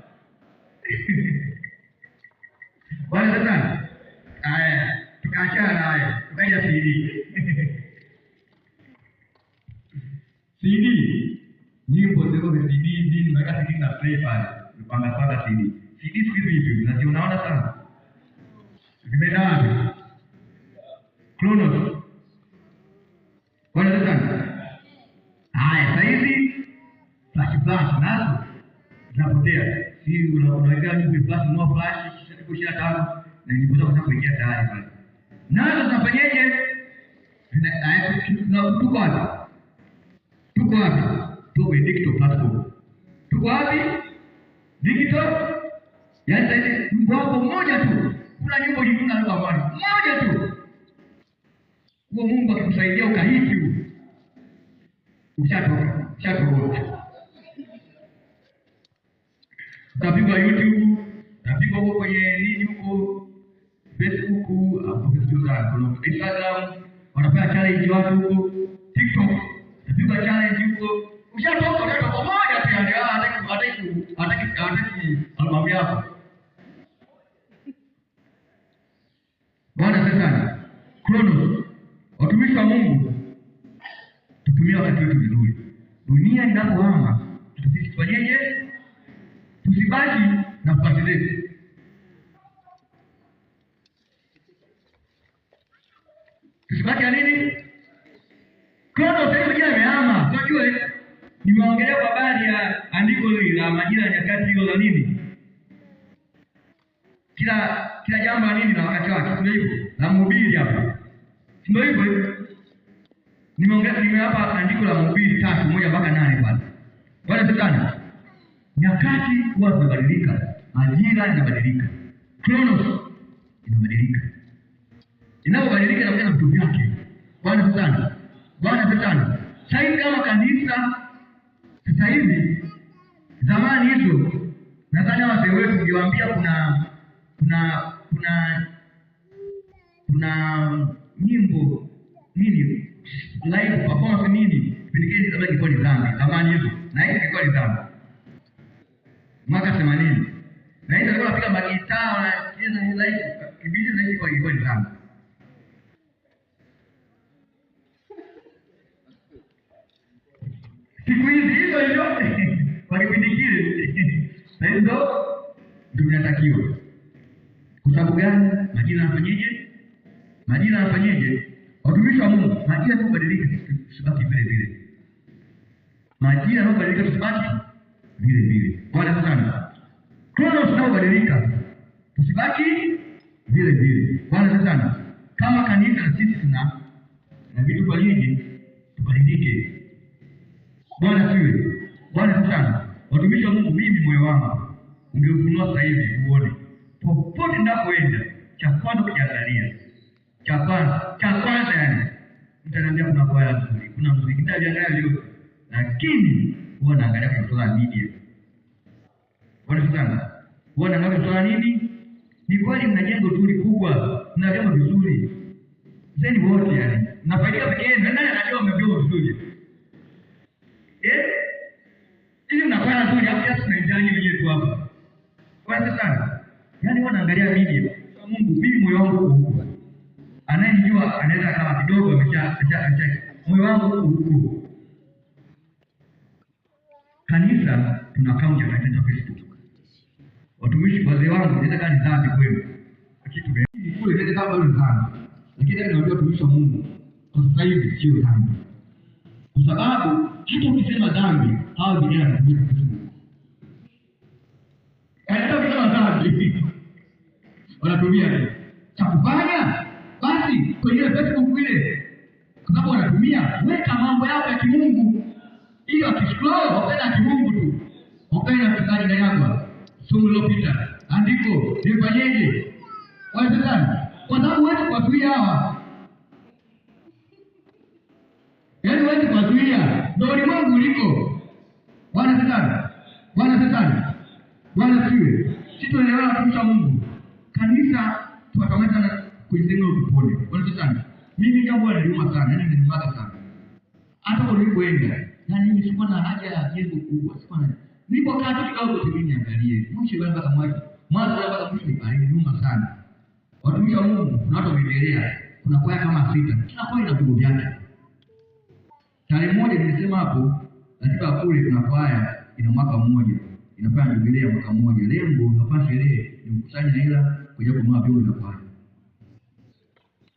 Bwana sasa. Haya, tukaachana haya. Tukaja CD. CD nyimbo ziko za CD ndio nimeweka CD na play pale. Nipanga CD. CD hivi na unaona sana. Zimedawa. Chronos. Bwana sana. Haya, sasa hivi flash nazo zinapotea. Si unaweka nyimbo flash no flash 25 na nyimbo zako kuingia tayari pale. Nazo zinafanyaje? Tuko wapi? Tuko digital platform. Tuko wapi? Digital. Yaani sasa mgongo mmoja tu. Kuna nyimbo jifunga lugha moja tu. Kwa Mungu akikusaidia ukahiti huo. Ushatoka. Utapigwa YouTube, utapigwa huko kwenye nini huko Facebook, hapo kuna Instagram, wanafanya challenge watu huko, TikTok, utapigwa challenge huko. Ushatoka moja tu yani hataki album yako. Bwana sana. Chronos. Watumishi wa Mungu tutumie wakati wetu vizuri. Dunia inapohama, sisi tufanyeje? Tusibaki na pasi zetu. Tusibaki na nini? Chronos sasa hivi imehama. Unajua nimeongelea kwa habari ya andiko hili la majira ya nyakati hiyo la nini? Kila jambo nini na wakati wake. Ndio hivyo. Na mhubiri hapa. Ndio hivyo. Nimewapa andiko la Mhubiri 3:1-8 pale. Bwana sana. Nyakati huwa zinabadilika, majira yanabadilika. Chronos inabadilika. Inapobadilika inakuwa na vitu vyake. Bwana sana. Sasa kama kanisa sasa hivi zamani hizo nadhani wazee wetu niliwaambia kuna nyimbo nini live performance nini kipindi kile ilikuwa ni dhambi zamani hizo na hiyo ilikuwa ni dhambi mwaka 80 na hizo alikuwa anapiga magitaa na cheza live kibidi na hiyo ilikuwa ni dhambi. Siku hizi hizo kwa kipindi kile na hizo ndio tunatakiwa. Kwa sababu gani? Majira yanafanyaje? Watumishi wa Mungu, majira yanabadilika, tusibaki vile vile. Majira yanabadilika, tusibaki vile vile. Bwana sana. Chronos inabadilika, tusibaki vile vile. Bwana sana. Kama kanisa na sisi tuna vitu kwa nini tubadilike. Bwana sana. Watumishi wa Mungu, mimi moyo wangu ungeufunua sasa hivi uone. Popote ninapoenda, cha kwanza kujiangalia. Cha kwanza yani. Mtaniambia kuna kwaya nzuri, kuna muziki nitaangalia leo. Lakini huwa naangalia kwa social media. Bwana sana. Huwa naangalia kwa nini? Ni kweli mna jengo zuri kubwa, mna jengo vizuri. Zeni wote yani. Nafaidika pekee yenu, nani anajua mmejua vizuri? Ili mnafanya nzuri hapo kiasi tunaendelea wenyewe tu hapa. Kwa sasa yaani wanaangalia media. Mungu mimi moyo wangu huko. Anayenijua anaweza kama kidogo amesha moyo wangu huko. Kanisa tuna akaunti ya Facebook. Watumishi wazee wangu nataka ni dhambi kwenu. Kitu gani? Kule ndio kama ni dhambi. Lakini ndio naambia watumishi wa Mungu. Kwa sasa hivi sio dhambi. Kwa sababu hata ukisema dhambi, hao vijana wanatumia Facebook. Hata ukisema dhambi, wanatumia cha kufanya basi kwenye Facebook ile. Kwa sababu wanatumia weka mambo yao ya kimungu. Ili wakiscroll wapenda kimungu tu. Wapenda mchungaji na yangu. Somo lilopita. Andiko, nifanyeje? Wazalani, kwa sababu wewe kuwazuia hawa. Yaani wewe kuwazuia, ndio ulimwengu uliko. Bwana Shetani. Bwana siwe. Sisi tunaelewa watumishi wa Mungu. Kanisa tunatamani sana kujenga upole. Bwana Shetani. Mimi jambo linaniuma sana, yaani linaniuma sana. Hata ulipoenda, yaani mimi sikuwa na haja ya jengo kubwa, sikuwa na nipo kaa kidogo tu niangalie. Mwisho bado mpaka mwanzo mpaka mwisho iliniuma sana. Watumishi wa Mungu kuna watu wameendelea. Kuna kwaya kama 6. Kila kwaya ina vitu vyake. Tarehe moja nilisema hapo, katika kule kuna kwaya ina mwaka mmoja. Inafanya jubilei mwaka mmoja. Lengo tunafanya sherehe ni kukusanya hela kuja kununua vyombo vya kwaya.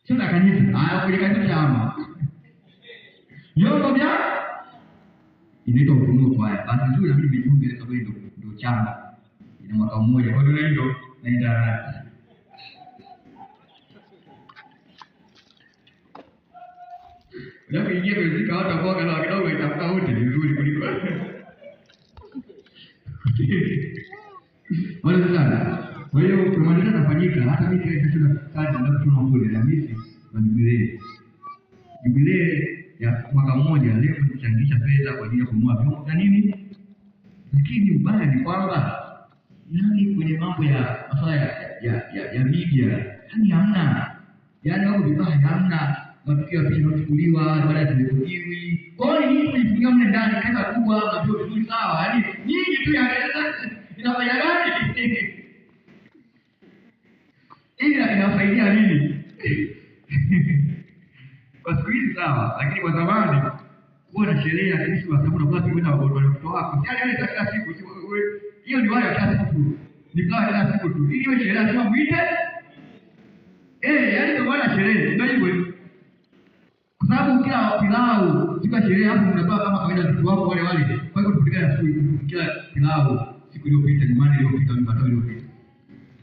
Sio na kanisa. Haya kule kanisa ama. Vyombo vya inaitwa ufunuo kwaya. Basi nzuri na mimi nijiunge kwa sababu ndio changa. Ina mwaka mmoja. Kwa hiyo ndio naenda Lakini yeye ndio hata kwa kana kidogo itafuta wote vizuri kuliko. Wale sana. Kwa hiyo kumaliza nafanyika hata mimi kile kitu kazi ndio tunaongea na mimi na jubilei. Jubilei ya mwaka mmoja leo kuchangisha fedha kwa ajili ya kununua vyombo na nini? Lakini ubaya ni kwamba yani kwenye mambo ya masuala ya media yani hamna. Yaani wao vibaya hamna. Matukio ya picha kuchukuliwa baada ya kurekodiwi. Kwa hiyo hii kujifungia mle ndani kaza kubwa na vyo vizuri sawa. Yaani nyinyi tu inafanya gani? Ila inafaidia nini? Kwa siku hizi sawa, lakini kwa zamani kuwa na sherehe ya kanisa kwa sababu unakuwa kwenda watoto wako. Yaani ile kila siku hiyo ni wale kila siku tu. Ni kila siku tu. Ili iwe sherehe sio mwite. Yaani ndio wala sherehe ndio hivyo. Kwa sababu kila pilau siku ya sherehe hapo mnatoa kama kawaida watu wako wale. Kwa hiyo tupigana siku kila pilau siku iliyopita Jumanne iliyopita Jumatatu iliyopita.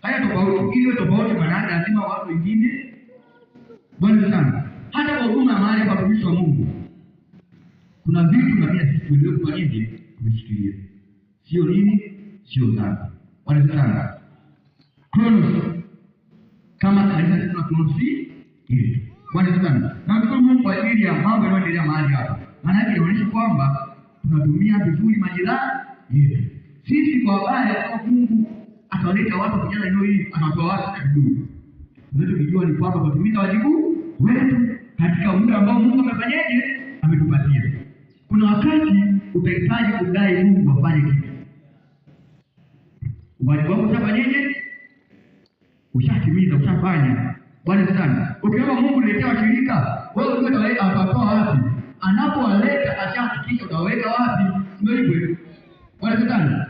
Haya tofauti ili tofauti maana lazima watu wengine bwana sana. Hata kwa huduma mahali hapa watumishi wa Mungu. Kuna vitu na pia sisi tulio kwa nini tumeshikilia. Sio nini? Sio sana. Bwana sana. Kronos kama kanisa tuna Kronos hili. Bwana sana. Na Mungu kwa ajili ya mambo yanayoendelea mahali hapa. Maana yake inaonyesha kwamba tunatumia vizuri majirani yetu. Sisi kwa habari ya Mungu atawaleta watu kujana eneo hili, atawatoa watu vizuri. Tunachojua ni kwamba tutumika wajibu wetu katika muda ambao Mungu amefanyaje? Ametupatia. Kuna wakati utahitaji kudai Mungu afanye kitu. Wajibu wako utafanyaje? Ushatimiza, ushafanya. Bwana sana. Ukiomba Mungu niletee washirika, wewe unajua atatoa wapi? Anapowaleta ashahakikisha utaweka wapi? Ndio hivyo. Bwana sana.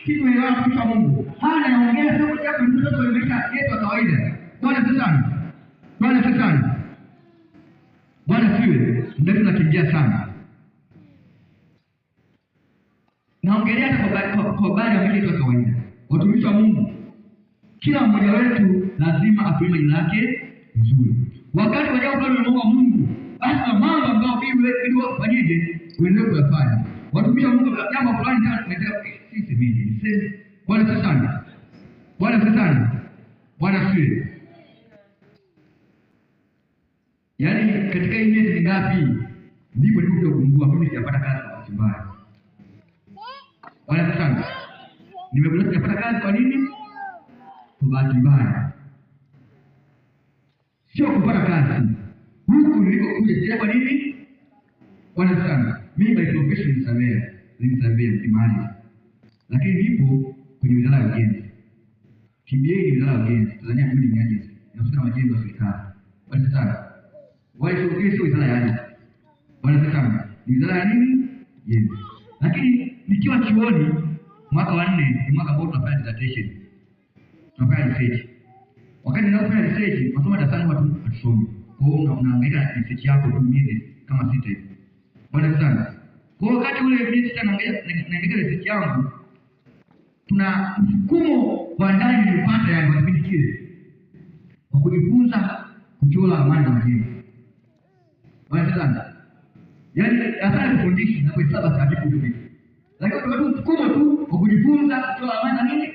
Kitu ni wao kwa Mungu. Hana naongea sio kwa sababu mtoto kuelekea yetu kawaida. Bwana sana. Bwana sana. Bwana siwe, ndio tunakimbia sana. Naongelea hata kwa habari ya mili kwa kawaida. Watumishi wa Mungu. Kila mmoja wetu lazima apime jina lake vizuri. Wakati wajao kwa Mungu, basi mambo ambayo wewe ufanyeje? Uendelee kuyafanya. Watumishi wa Mungu jambo fulani sana tunataka sisi mimi. Bwana sana. Bwana sana. Bwana siwe. Yaani katika hii miezi mingapi ndipo nilikuja kugundua mimi sijapata kazi kwa bahati mbaya. Bwana sana. Nimegundua sijapata kazi kwa nini? Kwa bahati mbaya. Sio kupata kazi. Huku nilikokuja sija kwa nini? Bwana sana. mimi by profession ni surveyor imani. Lakini nipo kwenye wizara ya ujenzi. TBA ni wizara ya ujenzi, Tanzania Building Agency. Inahusika na majengo ya serikali. Basi sana. Wale sio wizara ya ardhi. Bwana sana. Ni wizara ya nini? Ujenzi. Lakini nikiwa chuoni mwaka wa 4 ni mwaka ambao tunafanya dissertation. Tunafanya research. Wakati ninafanya research, masomo darasani watu hatusomi. Kwa hiyo unaangalia research yako tu miezi kama 6 hivi. Bwana sana. Kwa wakati ule miezi 6 naangalia research yangu, tuna msukumo wa ndani nilipata ya kipindi kile wa kujifunza kuchora ramani za majengo. Bwana sana. Yaani hata kufundisha na kuhesabu sahihi hivi. Lakini watu msukumo tu wa kujifunza kuchora ramani na nini?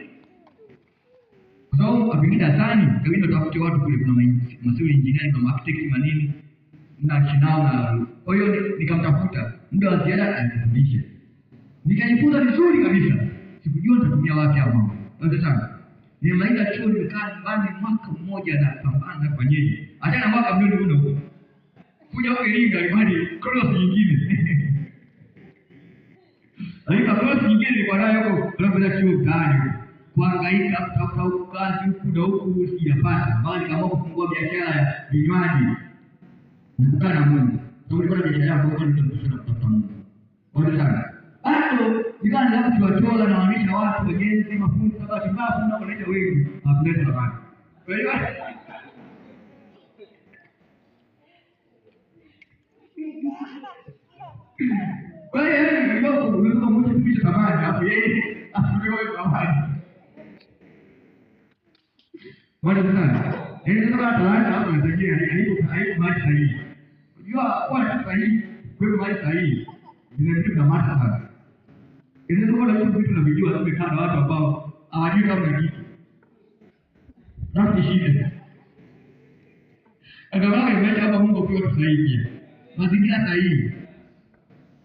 Kwa sababu apingi darasani, kabisa tutafute watu kule, kuna maswali engineering, kuna architect manini na chinao na. Kwa hiyo nikamtafuta muda wa ziada anifundishe. Nikajifunza vizuri kabisa. Sikujua nitatumia wapi hapo. Asante sana. Nimaliza chuo nimekaa nyumbani mwaka mmoja na pambana fanyeje. Hata na mwaka mmoja huko. Kuja huko Iringa imani cross nyingine. Alika cross nyingine nilikuwa nayo huko, tunapenda chuo gani? Kuhangaika kutafuta kazi huku na huku sijapata. Bali kama kufungua biashara ya vinywaji. Nikukaa na Mungu. Sababu nilikuwa na biashara yangu kwa nini tunataka kutafuta Mungu. Asante sana. Hapo nikaanza kuchora na wanisha watu wajenzi mafundi kama timafu na wanaita wengi hakuleta habari. Kwa hiyo ndio unaweza kumwona picha samani hapo yeye asiwewe samani. Bwana sana. Ndio talanta hapo ndio haiko mali sahihi. Unajua kwa kitu sahihi, kwa mali sahihi. Ndio na mata sana. Ile ndio wale vitu tunavijua tumekaa na watu ambao hawajui kama ni kitu. Nafsi shida. Angalau imeacha hapa Mungu kwa tusaidia. Mazingira sahihi.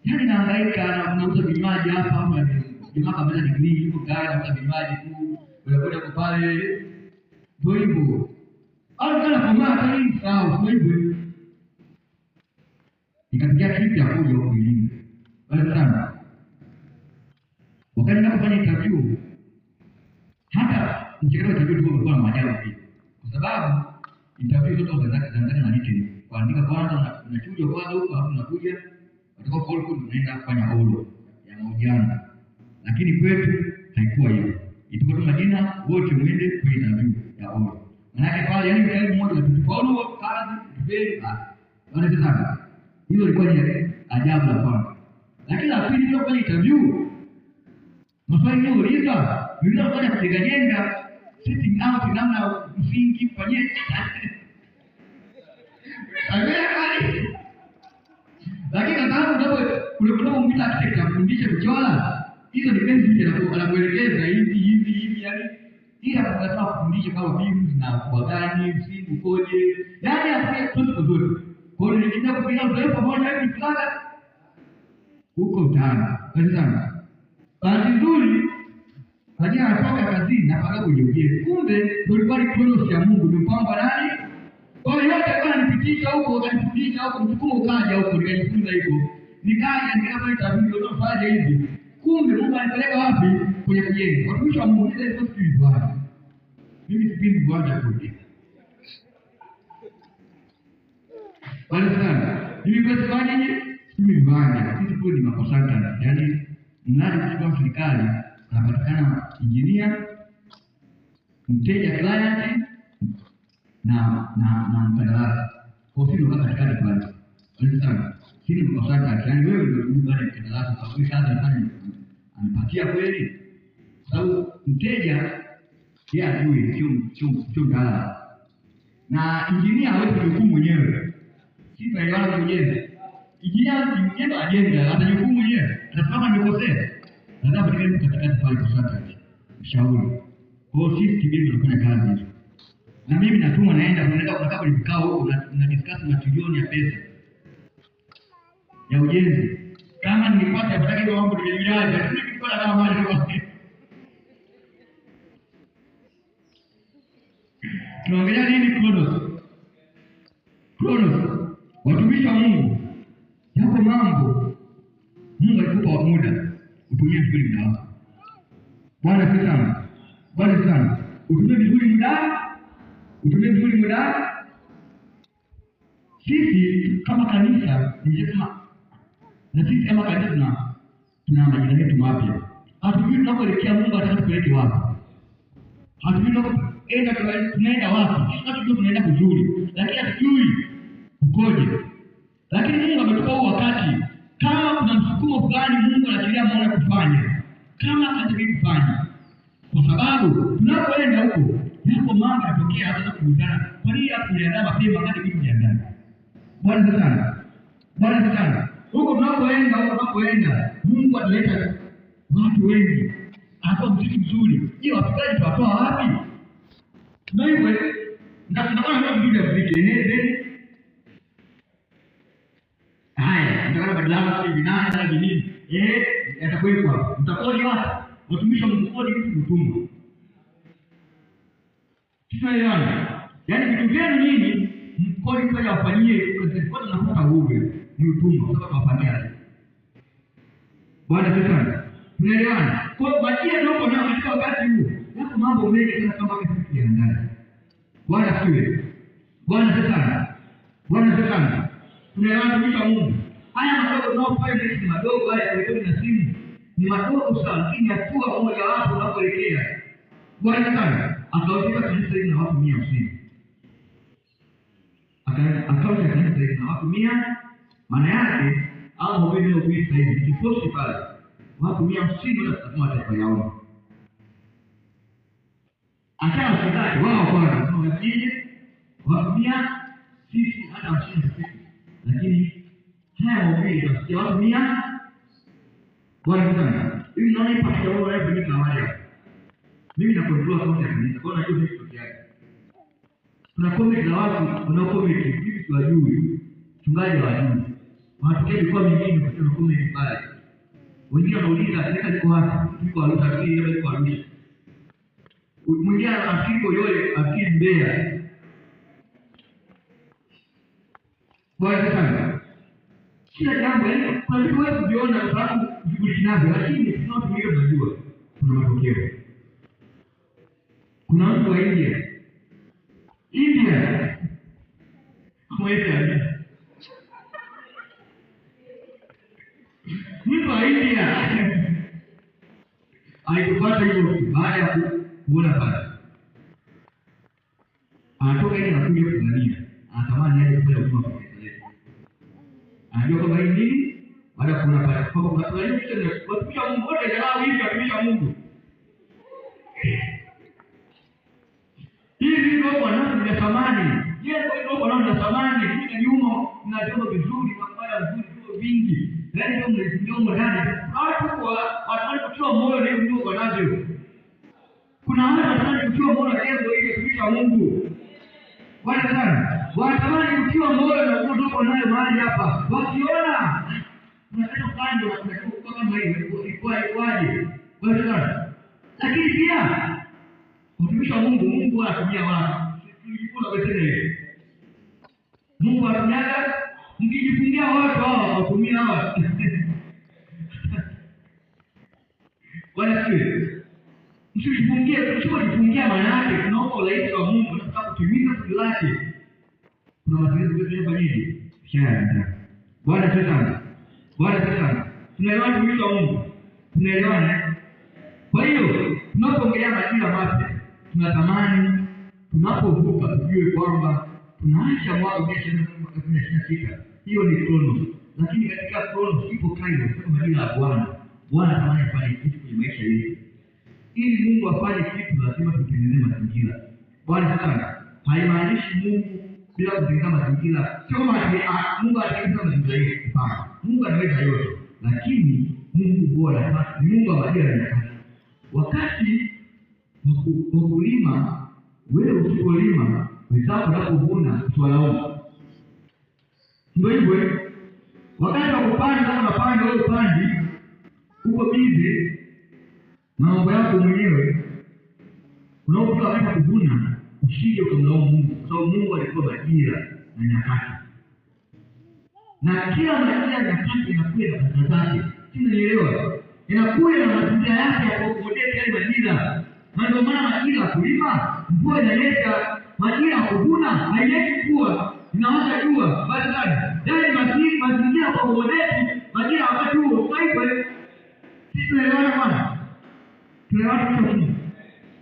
Yaani naangaika na unauza vinywaji hapa jamaa kama degree yuko tayari kwa vinywaji tu. Unakwenda kwa pale. Ndio hivyo. Au kana kwa mata hii sawa kwa hivyo. Ikapitia kitu ya kuja huko elimu. Bali sana. Wakati ninapofanya interview, hata mchakato wa interview ulikuwa na maajabu pia. Kwa sababu interview zote zinaanza na written. Kuandika kwanza unachuja kwanza huko hapo unakuja utakao call code unaenda kufanya holo ya mahojiano. Lakini kwetu haikuwa hivyo. Ilikuwa tu majina wote muende kwa interview ya holo. Maana pale yani kile mmoja tulifollow kazi tupeni basi sana. Hiyo ilikuwa ni ajabu la kwanza. Lakini la pili ndio kufanya interview. Maswali yao uliza, yule mmoja kujenga sitting out namna msingi fanyeni. Lakini kama ndio kulikuwa mtu akitaka kufundisha kuchora, hizo ni basic na kuelekeza hivi yani. Hii hapa tunataka kufundisha kama beams na kwa gani msingi ukoje. Yaani hapo kitu kizuri. Kwa hiyo nikienda kupiga mtandao pamoja hivi fulani huko mtaani. Basi sana. Bahati nzuri hajia anatoka kazini na paka kujiuliza. Kumbe kulikuwa ni kronos ya Mungu ni mpango nani? Kwa hiyo yote kwa nipitisha huko kanifundisha huko msukumo ukaja huko nikajifunza hivyo. Nikaja nikafanya tabiri unafanya hivi. Kumbe Mungu anipeleka wapi? Kwenye kujenga. Watumishi wa Mungu ile ndio kitu bwana. Mimi sipendi kuanza kujenga. Bali sana. Mimi kwa sababu mimi bwana sisi kwa ni makosana yani mradi kwa serikali anapatikana engineer, mteja client na mkandarasi. Kwa hiyo ndio katikati pale. Bali sana. Sisi kwa sababu yani wewe ndio unabaki mkandarasi kwa sababu kazi anafanya anapatia kweli. Sababu mteja yeye ajue sio ghala. Na engineer hawezi kuhukumu mwenyewe. Sisi tunaelewana mwenyewe. Engineer ajenga hata jukumu mwenyewe. Anasema nimekosea. Nataka kutengeneza katikati pale kwa sababu ushauri. Kwa hiyo sisi timu tunafanya kazi hizo. Na mimi natuma naenda kunakaa kwenye vikao huko na discuss matilioni ya pesa ya ujenzi. Kama ningepata nataka hiyo mambo ningeliaje, lakini nilikuwa na kama mali kwa. Tunaongelea nini Kronos? Watumishi wa Mungu. Yako mambo atakupa muda utumie vizuri muda wako. Bwana sana. Bwana sana. Utumie vizuri muda. Sisi kama kanisa nilisema, na sisi kama kanisa tuna majira yetu mapya. Hatujui tunakoelekea Mungu atakapeleke wapi. Hatujui tunaenda wapi. Hatujui tunaenda kuzuri, lakini hatujui ukoje. Lakini Mungu ametupa wakati. Kama kuna msukumo fulani Mungu anajilia maana kufanya, kama anataka kufanya. Kwa sababu tunapoenda huko, yako mambo yanatokea hata kukutana. Kwa nini hatujiandaa mapema wakati vitu vinaanza? Bwana sana. Huko tunapoenda, Mungu ataleta watu wengi. Hapo mziki mzuri. Je, wapigaji tutatoa wapi? Na hivyo tunaona vitu vya mziki. Haya, mtakana badala hivi na nini? Yatakuwa mtakodi wapi? Watumishi wa mkodi vitu kutumwa. Tunaelewana? Yaani vitu vyenu nyinyi mkodi kwa wafanyie kwa tunapata huwe ni utumwa kwa wafanyia. Bwana sana. Tunaelewana? Kwa majira ndio ndio katika wakati huu. Yako mambo mengi sana kama kitu ya ndani. Bwana sana. Tunaelewana kwa Mungu. Haya madogo tunayofanya ni madogo, haya yalikuwa na simu. Ni madogo sana, lakini hatua moja wapo unapoelekea. Bwana sana. Akawaita kanisa hili na watu 150. Akawaita kanisa hili na watu 100. Maana yake au wewe ndio ukiita hivi kiposi pale. Watu 150 na kama taifa yao. Acha usidai wao bwana, tunawajije? Watu 100 sisi hata 50 sisi. Lakini haya wawili ndio watu 100. Bwana sana. Hivi naona ipo kwa wao wanafanyika wale. Mimi na control sauti ya kanisa. Kwa hiyo najua kitu yake. Kuna comment za watu, kuna comment hivi kwa juu. Chungaji wa juu. Wanatokea kwa mingine kwa comment pale. Wengine wanauliza kanisa liko wapi? Liko Arusha, liko Arusha. Mwingine anafiko yule afiki Mbeya. Bwana sana. Kila jambo kwa hiyo wewe ukiona kwa sababu vikunavyo, lakini sio tumio unajua kuna matokeo. Kuna mtu wa India mwezi mtu wa India alikupata hiyo baada ya kuona pale. Anatoka ile na kuja kudania. Anatamani aje kufanya huduma kwa kanisa letu. Anajua kwamba hii nini? Baada ya kuona pale kwa kuna tunaleta watumishi wa Mungu wote jamaa hivi watumishi wa Mungu. Hivi ndio bwana ni thamani. Yeye ndio bwana ni thamani. Ni nyuma na jambo vizuri na kufanya vitu vingi. Yaani ndio ndani. Watu wanataka kutoa moyo ndio wanavyo. Kuna watu wanataka kutoa moyo lengo ili kutumisha Mungu. Bwana sana. Wanatamani kutoa moyo na kuondoka nayo mahali hapa. Wakiona unataka kando na kutoka kama hiyo ikwaje. Bwana sana. Lakini pia mtumishi wa Mungu anatumia watu. Tulikuwa wetele. Mungu anatumia mkijifungia watu hao watumia hao. Bwana sio. Msijifungia maana yake tunaomba ulaiti wa Mungu na kutimiza kusudi lake. Kuna mazingira yote fanyaje? Shaya. Bwana sana. Tunaelewana mtumishi wa Mungu. Tunaelewana. Kwa hiyo tunapoongelea majira mapya, tunatamani tunapovuka tujue kwamba tunaacha mwaka 2026. Hiyo ni krono. Lakini katika krono ipo kaida kama majira ya Bwana. Bwana anatamani afanye kitu kwenye maisha yetu. Ili Mungu afanye kitu lazima tutengeneze mazingira. Bwana sana. Haimaanishi Mungu bila kutengeneza mazingira. Sio kama Mungu atatengeneza mazingira yetu. Hapana. Mungu anaweza yote. Lakini Mungu bora ni Mungu wa majira ya nyakati. Wakati wa kulima, wewe usipolima, wenzako wanapovuna usiwalaumu. Ndio hivyo. Wakati wa kupanda kama unapanda wewe upandi, uko bize mambo yako mwenyewe. Unapokuwa wakati wa kuvuna, usije ukamlaumu Mungu, kwa sababu Mungu alikuwa majira na nyakati. Na kila majira na nyakati inakuwa na baraka zake. Unaelewa? Inakuja na mazingira yake ya kuokotea yale majira. Na ndio maana majira ya kulima, mvua inaleta, majira ya kuvuna haileti mvua, inaanza jua. Basi yaani mazingira kwa kuokotea majira wakati huo. Kwa hivyo sisi tunaelewana bwana. Tunaelewana kwa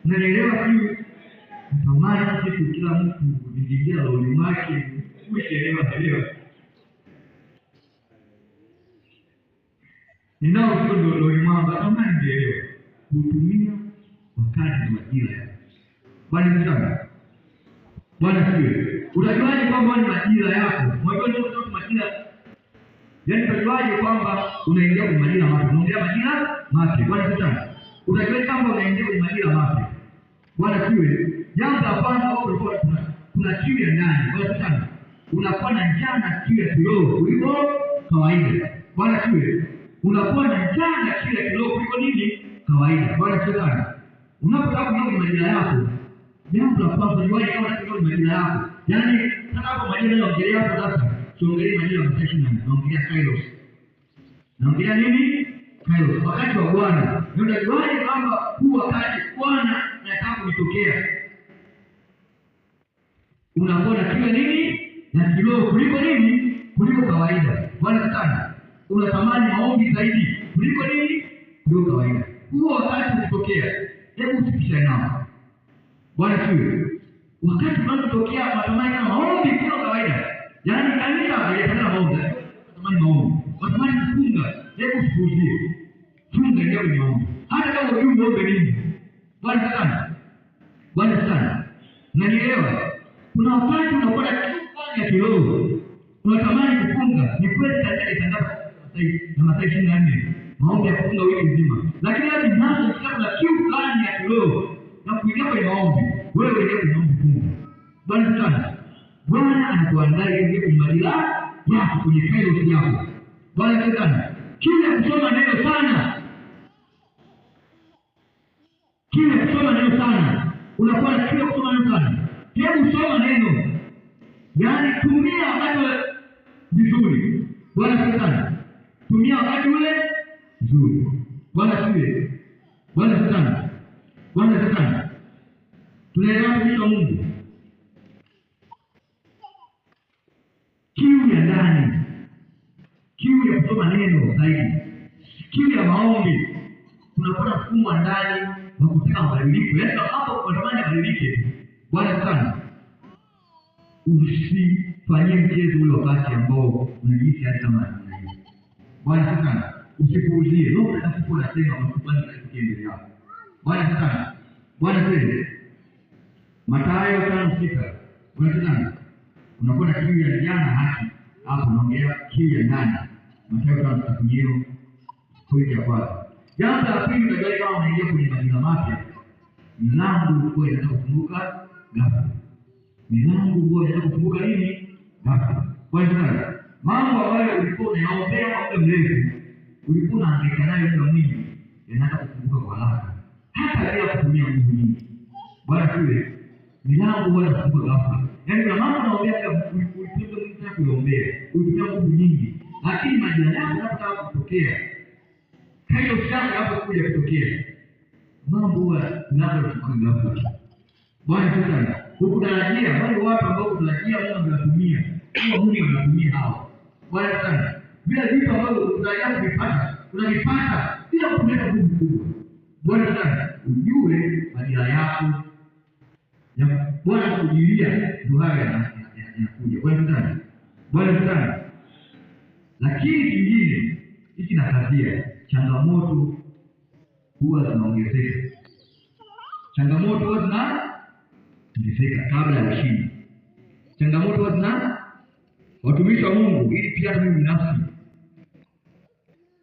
unaelewa hivi? Tamani sisi kila mtu kujiingia roho yake, kuelewa. Ninao ndio mambo kama ndio kutumia wakati wa majira. Bwana sana. Bwana sio. Unajuaje kwamba ni majira yako? Unajua ndio majira. Yaani unajuaje kwamba unaingia kwenye majira mapya? Unaingia majira mapya. Bwana sana. Unajuaje kwamba unaingia kwenye majira mapya? Bwana sio. Jambo la kwanza ulikuwa kuna kiu ya ndani. Bwana sana. Unakuwa na njaa na kiu ya kiroho kuliko kawaida. Bwana sio. Unakuwa na njaa na kiu ya kiroho kuliko nini? Kawaida. Bwana sio. Unapotaka kuona majira yako, jambo la kwanza ni wewe kama unataka majira yako. Yaani hapo majira yanaongelea hapo sasa. Tuongelee majira ya mtashina, naongelea Kairos. Naongelea nini? Kairos. Wakati wa Bwana. Unajuaje kwamba huu wakati Bwana anataka kutokea? Unakuwa na kiu nini? Na kiroho kuliko nini? Kuliko kawaida. Bwana sana. Unatamani maombi zaidi kuliko nini? Kuliko kawaida. Huo wakati ukitokea, hebu usipishe nao. Bwana sio. Wakati unapotokea matamani kama maombi kuliko kawaida. Yaani kanisa halipata maombi. Matamani maombi. Matamani kufunga, hebu usipuuzie. Funga ndio ni maombi. Hata kama unajua maombi nini. Bwana sana. Bwana sana. Unanielewa? Kuna wakati unakuwa na kitu ya kiroho. Unatamani kufunga, ni kweli katika itangazo na Mathayo 24. Maombi ya kufunga wiki nzima. Lakini hadi nazo kitabu la kiu fulani ya kiroho na kuingia kwenye maombi, wewe ndio unaomba funga. Bwana sana. Bwana anakuandaa ili kwenye majira yako, kwenye Kairos yako. Bwana sana. Kila kusoma neno sana. Kila kusoma neno sana. Unakuwa na kila kusoma neno sana. Hebu soma neno. Yaani tumia wakati vizuri. Bwana sana. Tumia wakati ule vizuri. Bwana siwe. Bwana sana. Bwana sana. Tunaelewa kwa Mungu. Kiu ya ndani. Kiu ya kusoma neno zaidi. Kiu ya maombi. Tunapata mfumo wa ndani wa kutaka mabadiliko. Yaani hapo unatamani mabadiliko. Bwana sana. Usifanyie mchezo ule wakati ambao unajisikia hadi kama unajisikia. Bwana sana. Usipuuzie. Ndio mtakatifu anasema msifanye kitu yako. Bwana sana. Bwana sana. Mathayo 5:6. Bwana sana. Unakuwa na kiu ya jana haki. Hapo unaongea kiu ya ndani. Mathayo 5:6 kwa ya kwanza. Jambo la pili unajua kama unaingia kwenye majira mapya. Milango kwa inataka kufunguka ghafla. Milango huwa inataka kufunguka nini? Ghafla. Kwa hiyo mambo ambayo ulikuwa unaombea kwa muda mrefu, ulikuwa unahangaika nayo muda mwingi, yanataka kufunguka kwa haraka. Hata bila kutumia nguvu nyingi. Bwana siwe, milango huwa inafunguka ghafla. Yaani kuna mambo unaombea ulikuwa kuombea, ulitumia nguvu nyingi, lakini majira yako yanataka kutokea. Hayo shaka hapo kuja kutokea. Mambo huwa yanafunguka ghafla. Bwana sana. Hukutarajia wale watu ambao kutarajia Mungu anatumia. Mungu anatumia hao. Bwana sana. Bila vitu ambavyo unatarajia kuvipata, unavipata bila kuleta nguvu kubwa. Bwana sana. Ujue majira yako ya Bwana kujilia ndio haya yanakuja. Bwana sana. Bwana sana. Lakini kingine hiki nakazia, changamoto huwa zinaongezeka. Changamoto huwa zinaongezeka kabla ya ushindi. Changamoto huwa zina watumishi wa Mungu ili pia mimi binafsi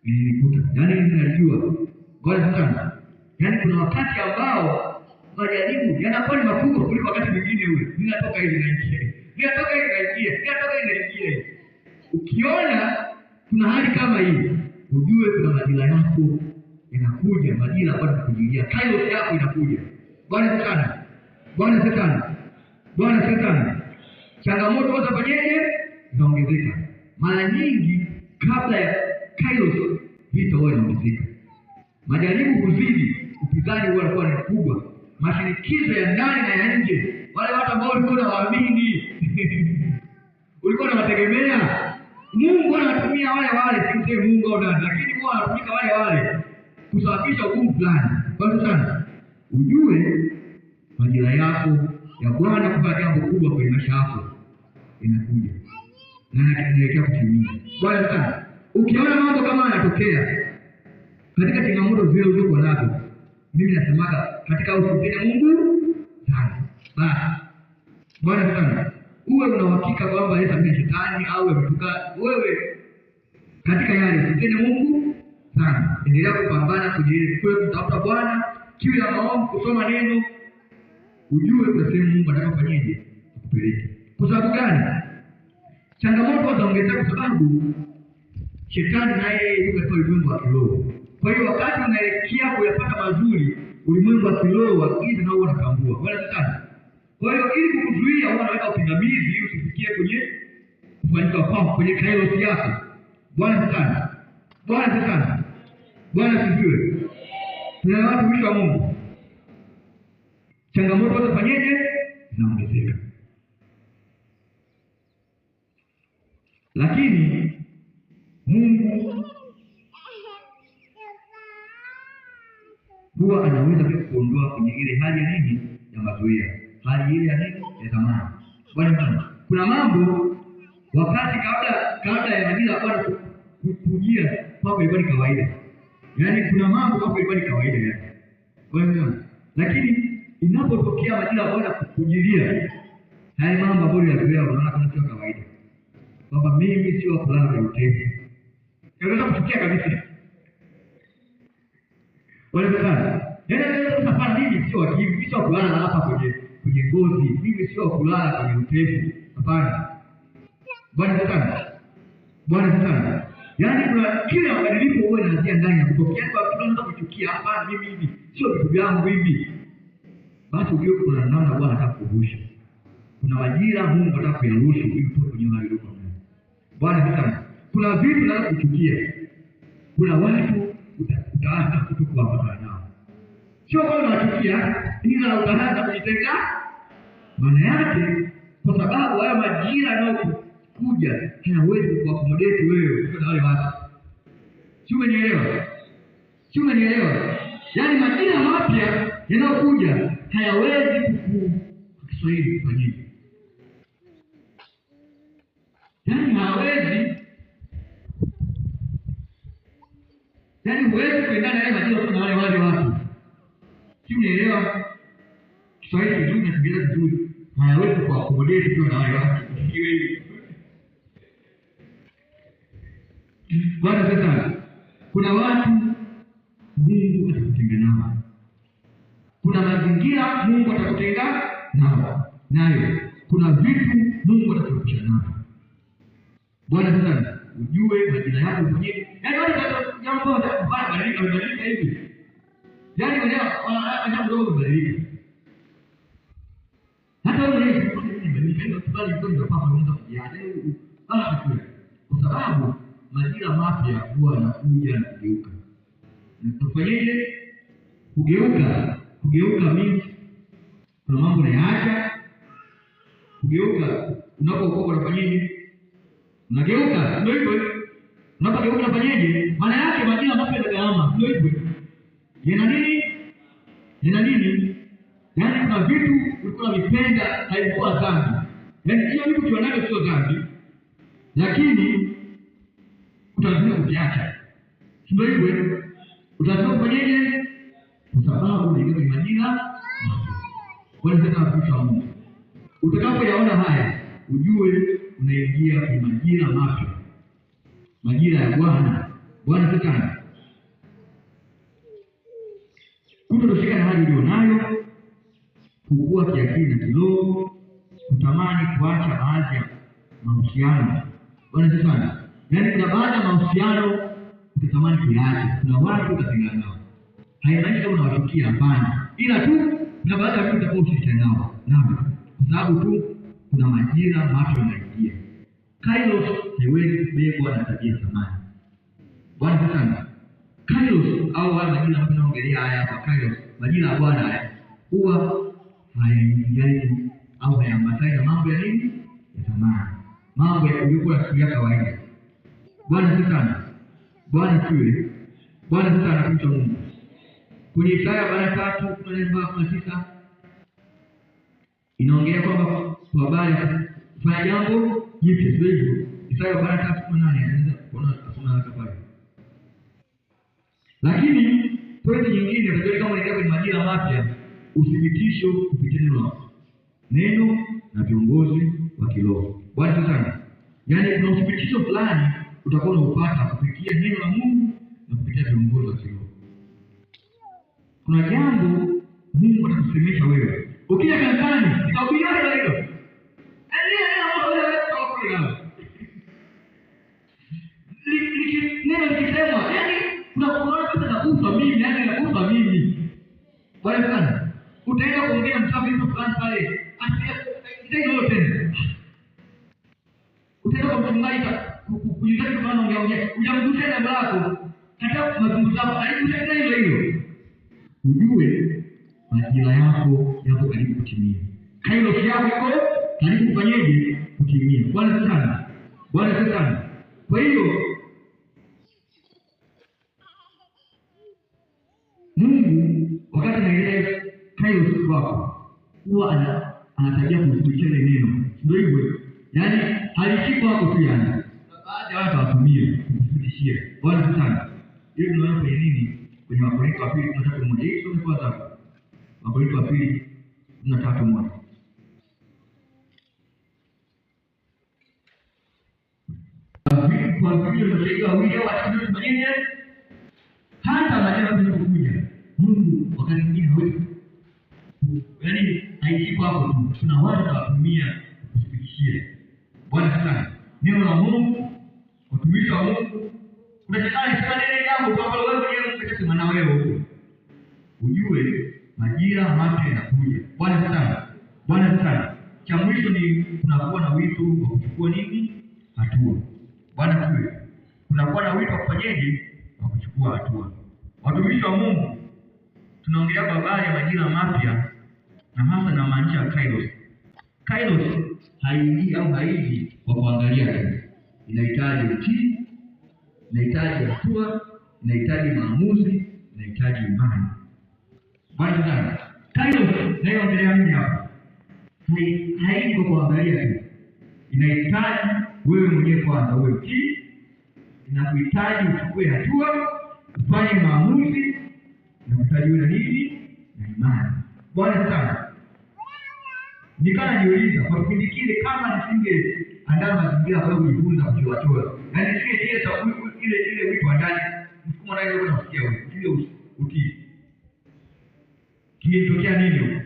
nilikuta. Yaani ninajua Bwana sana. Yaani kuna wakati ambao majaribu yanakuwa ni makubwa kuliko wakati mwingine ule. Ninatoka hivi na ingia. Ninatoka hivi na ingia. Ninatoka hivi na ingia. Ukiona kuna hali kama hii, ujue kuna majira yako yanakuja, majira ambayo kujilia. Kairos yako inakuja. Bwana sana. Bwana sana. Bwana sana. Changamoto zote fanyeje? Zinaongezeka. Mara nyingi kabla ya Kairos vita huwa inaongezeka, majaribu huzidi, upinzani huwa unakuwa ni mkubwa, mashinikizo ya ndani na ya nje. Wale watu ambao ulikuwa unawaamini ulikuwa unawategemea, Mungu anawatumia wale, si Mungu au nani, lakini Mungu anatumika wale kusababisha ugumu fulani. Kwa sana ujue majira yako ya Bwana kufanya jambo kubwa kwenye maisha yako inakuja na inaelekea kutimia. Bwana sana, ukiona mambo kama yanatokea katika changamoto zile ulizokuwa nazo, mimi nasemaga katika usimpende Mungu sana. Basi Bwana sana, uwe una uhakika kwamba Yesu ni shetani au ametoka wewe katika yale, usimpende Mungu sana. Endelea kupambana kujiri kutafuta Bwana, kiu ya maombi, kusoma neno, ujue kwa sehemu Mungu atakafanyaje kupeleka. Kwa sababu gani? Changamoto zitaongezeka kwa sababu shetani naye yuko katika ulimwengu wa kiroho. Kwa hiyo wakati unaelekea kuyapata mazuri, ulimwengu wa kiroho wa giza nao unatambua. Bwana sana. Kwa hiyo ili kukuzuia wao wanaweka upingamizi usifikie kwenye kufanyika kwako kwenye kairos yako. Bwana sana. Bwana sana. Bwana sifiwe. Tuna watu wa Mungu, changamoto zitafanyaje? Zinaongezeka. Lakini Mungu huwa anaweza kuondoa kwenye ile hali ya nini ya mazoea, hali ile ya nini ya zamani. Bwana, kuna mambo wakati kabla ya majira Bwana kujia kwako ilikuwa ni kawaida. Yaani kuna mambo kwako ilikuwa ni kawaida yake. Bwana, lakini inapotokea majira Bwana kukujilia, haya mambo ambayo yazoea unaona kama sio kawaida. Kwamba mimi sio kulala kwa utepe. Unaweza kufikia kabisa. Wale sana. Nenda safari mimi sio hivi, sio kulala hapa kwenye ngozi. Mimi sio kulala kwenye utepe. Hapana. Bwana sana. Bwana sana. Yaani kuna kila mabadiliko huwa yanaanzia ndani ya mtu. Yaani kwa kitu unaweza kuchukia hapana mimi hivi, sio vitu vyangu hivi. Basi ujue kuna namna Bwana anataka kukuruhusu. Kuna majira Mungu anataka kuyaruhusu ili utoke kwenye hali ile. Bwana sana. Kuna vitu unaweza kuchukia. Kuna watu utaanza kutokuwapata nao. Sio kwamba unachukia, ila utaanza kujitenga. Maana yake kwa sababu haya majira yanayokuja hayawezi kuakomodate wewe kwa wale watu. Sio umenielewa? Sio umenielewa? Yaani majira mapya yanayokuja hayawezi Kiswahili kufanyika. Yaani hawezi. Yaani huwezi kuendana na majira kuna wale watu. Sio unaelewa? Kiswahili kizuri na Kiingereza kizuri. Hayawezi kuakomodate kwa wale watu. Bwana sasa, kuna watu Mungu atakutenga nao. Kuna mazingira Mungu atakutenga nao. Nayo kuna vitu Mungu atakuepusha nao. Bwana sasa, ujue majira yako mwenyewe. Yaani wale jambo badilika hivi. Yaani wale ndio kubadilika. Hata wewe unabadilika kubali kwa papa unaweza kujiandaa. Kwa sababu majira mapya huwa yanakuja na kugeuka. Na tufanyeje? Kugeuka mimi kuna mambo nayaacha. Kugeuka unapokuwa unafanyaje? Unageuka, ndio hivyo. Unapogeuka unafanyaje? Maana yake majira mapya ni gharama, ndio hivyo. Yana nini? Yaani kuna vitu ulikuwa unavipenda haikuwa dhambi. Yaani hiyo vitu tunavyo sio dhambi. Lakini utazidi kuviacha. Ndio hivyo. Utazidi kufanyaje? Kwa sababu ni majira. Kwa sababu tunafuata Mungu. Utakapoyaona haya, ujue unaingia kwenye majira mapya. Majira ya Bwana. Bwana sasa. Kutoshika na hali ulionayo, kukua kiakili na kiroho, kutamani kuacha baadhi ya mahusiano. Bwana sasa. Yaani kuna baadhi ya mahusiano utatamani kuyaacha. Kuna watu utatengana nao. Haimaanishi unawachukia, hapana. Ila tu kuna baadhi ya watu utakaoshirikiana nao. Naam. Kwa sababu tu kuna majira mapya yanaingia. Kairos haiwezi kubebwa na tabia zamani. Bwana sana. Kairos au haya majina ambayo tunaongelea haya hapa, Kairos, majina ya Bwana haya huwa hayaingiliani au hayaambatani na mambo ya nini? Ya zamani, mambo ya kulikuwa ya kawaida. Bwana sana, Bwana tuwe, Bwana sana anakuita Mungu. Kwenye Isaya 3:9 inaongea kwamba kwa habari kufanya jambo jipya, sio hivyo? Isaya 3:8 anaweza kuona kuna habari. Lakini pointi nyingine ndio kama inaenda kwenye majira mapya, uthibitisho kupitia neno na viongozi wa kiroho. Bwana sana. Yaani kuna uthibitisho fulani utakuwa unapata kupitia neno la Mungu na kupitia viongozi wa kiroho. Kuna jambo Mungu atakusemesha wewe. Ukija kanisani, nikahubiria hilo. Neno likisema, yaani kuna watu wanakufa mimi, yaani nakufa mimi. Bwana sana. Utaenda kuongea msafi mtu fulani pale, asiye yote. Utaenda kwa mchungaji kujitaka kama ongea, ujamgusa na lako, hata mazungumzo yako alikuja hilo. Ujue majira yako yako karibu kutimia. Kairos yako iko karibu kufanyaje? Kutimia. Bwana sana. Bwana sana. Kwa hiyo Mungu wakati anaeleza Kairos wako huwa anatajia kusikia neno. Ndio hivyo. Yaani halichiko hapo tu yani. Baada ya watu watumie kufundishia. Bwana sana. Hiyo tunaona kwenye nini? Kwenye Wakorintho wa pili 13:1. Hii sio kwa sababu. Wakorintho wa pili 13:1. Kwa vile tunasaidia wawili watu tufanyeni hata majira yanapokuja. Mungu wakati mwingine hawezi. Yaani haiko hapo tu. Tuna watu watumia kufikishia. Bwana sana. Neno la Mungu, utumishi wa Mungu. Unataka nifanye jambo kwa sababu wewe unataka na wewe huko. Ujue majira mapya yanakuja. Bwana sana. Bwana sana. Cha mwisho ni kunakuwa na wito wa kuchukua nini? Hatua. Bwana tuwe. Kunakuwa na wito wa kufanyaje? Wa kuchukua hatua. Watumishi wa Mungu, tunaongelea habari ya majira mapya na hasa na maanisha Kairos. Kairos haiji au haiji kwa kuangalia tu. Inahitaji utii, inahitaji hatua, inahitaji maamuzi, inahitaji imani. Bwana sana. Kairos naiongelea mimi hapa. Haiji kwa kuangalia tu. Inahitaji wewe mwenyewe kwanza uwe mtii, inakuhitaji uchukue hatua, ufanye maamuzi, na kuhitaji uwe na nini? Na imani. Bwana sana. Nikana niuliza kwa kipindi kile kama nisinge andaa mazingira kwa kujifunza kujiwatoa. Yaani nisinge ile wito ndani, mfumo ndani wewe unasikia wewe, ile utii. Kingetokea nini?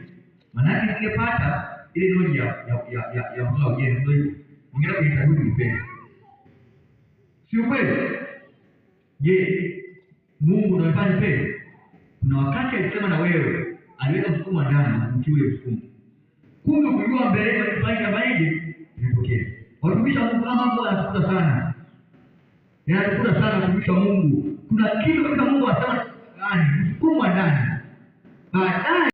Maana ningepata ile nodi ya mzao je, ndio ningeenda kuitafuta nipende. Sio kweli? Je, Mungu anafanya pendo? Kuna wakati alisema na wewe, aliweka msukumo ndani, mkiwe msukumo. Kumbe kujua mbele ya kufanya maji inatokea. Watumishi wa Mungu kama Mungu anatukuta sana. Anatukuta sana watumishi wa Mungu. Kuna kitu kama Mungu anasema ndani, msukumo ndani. Baadaye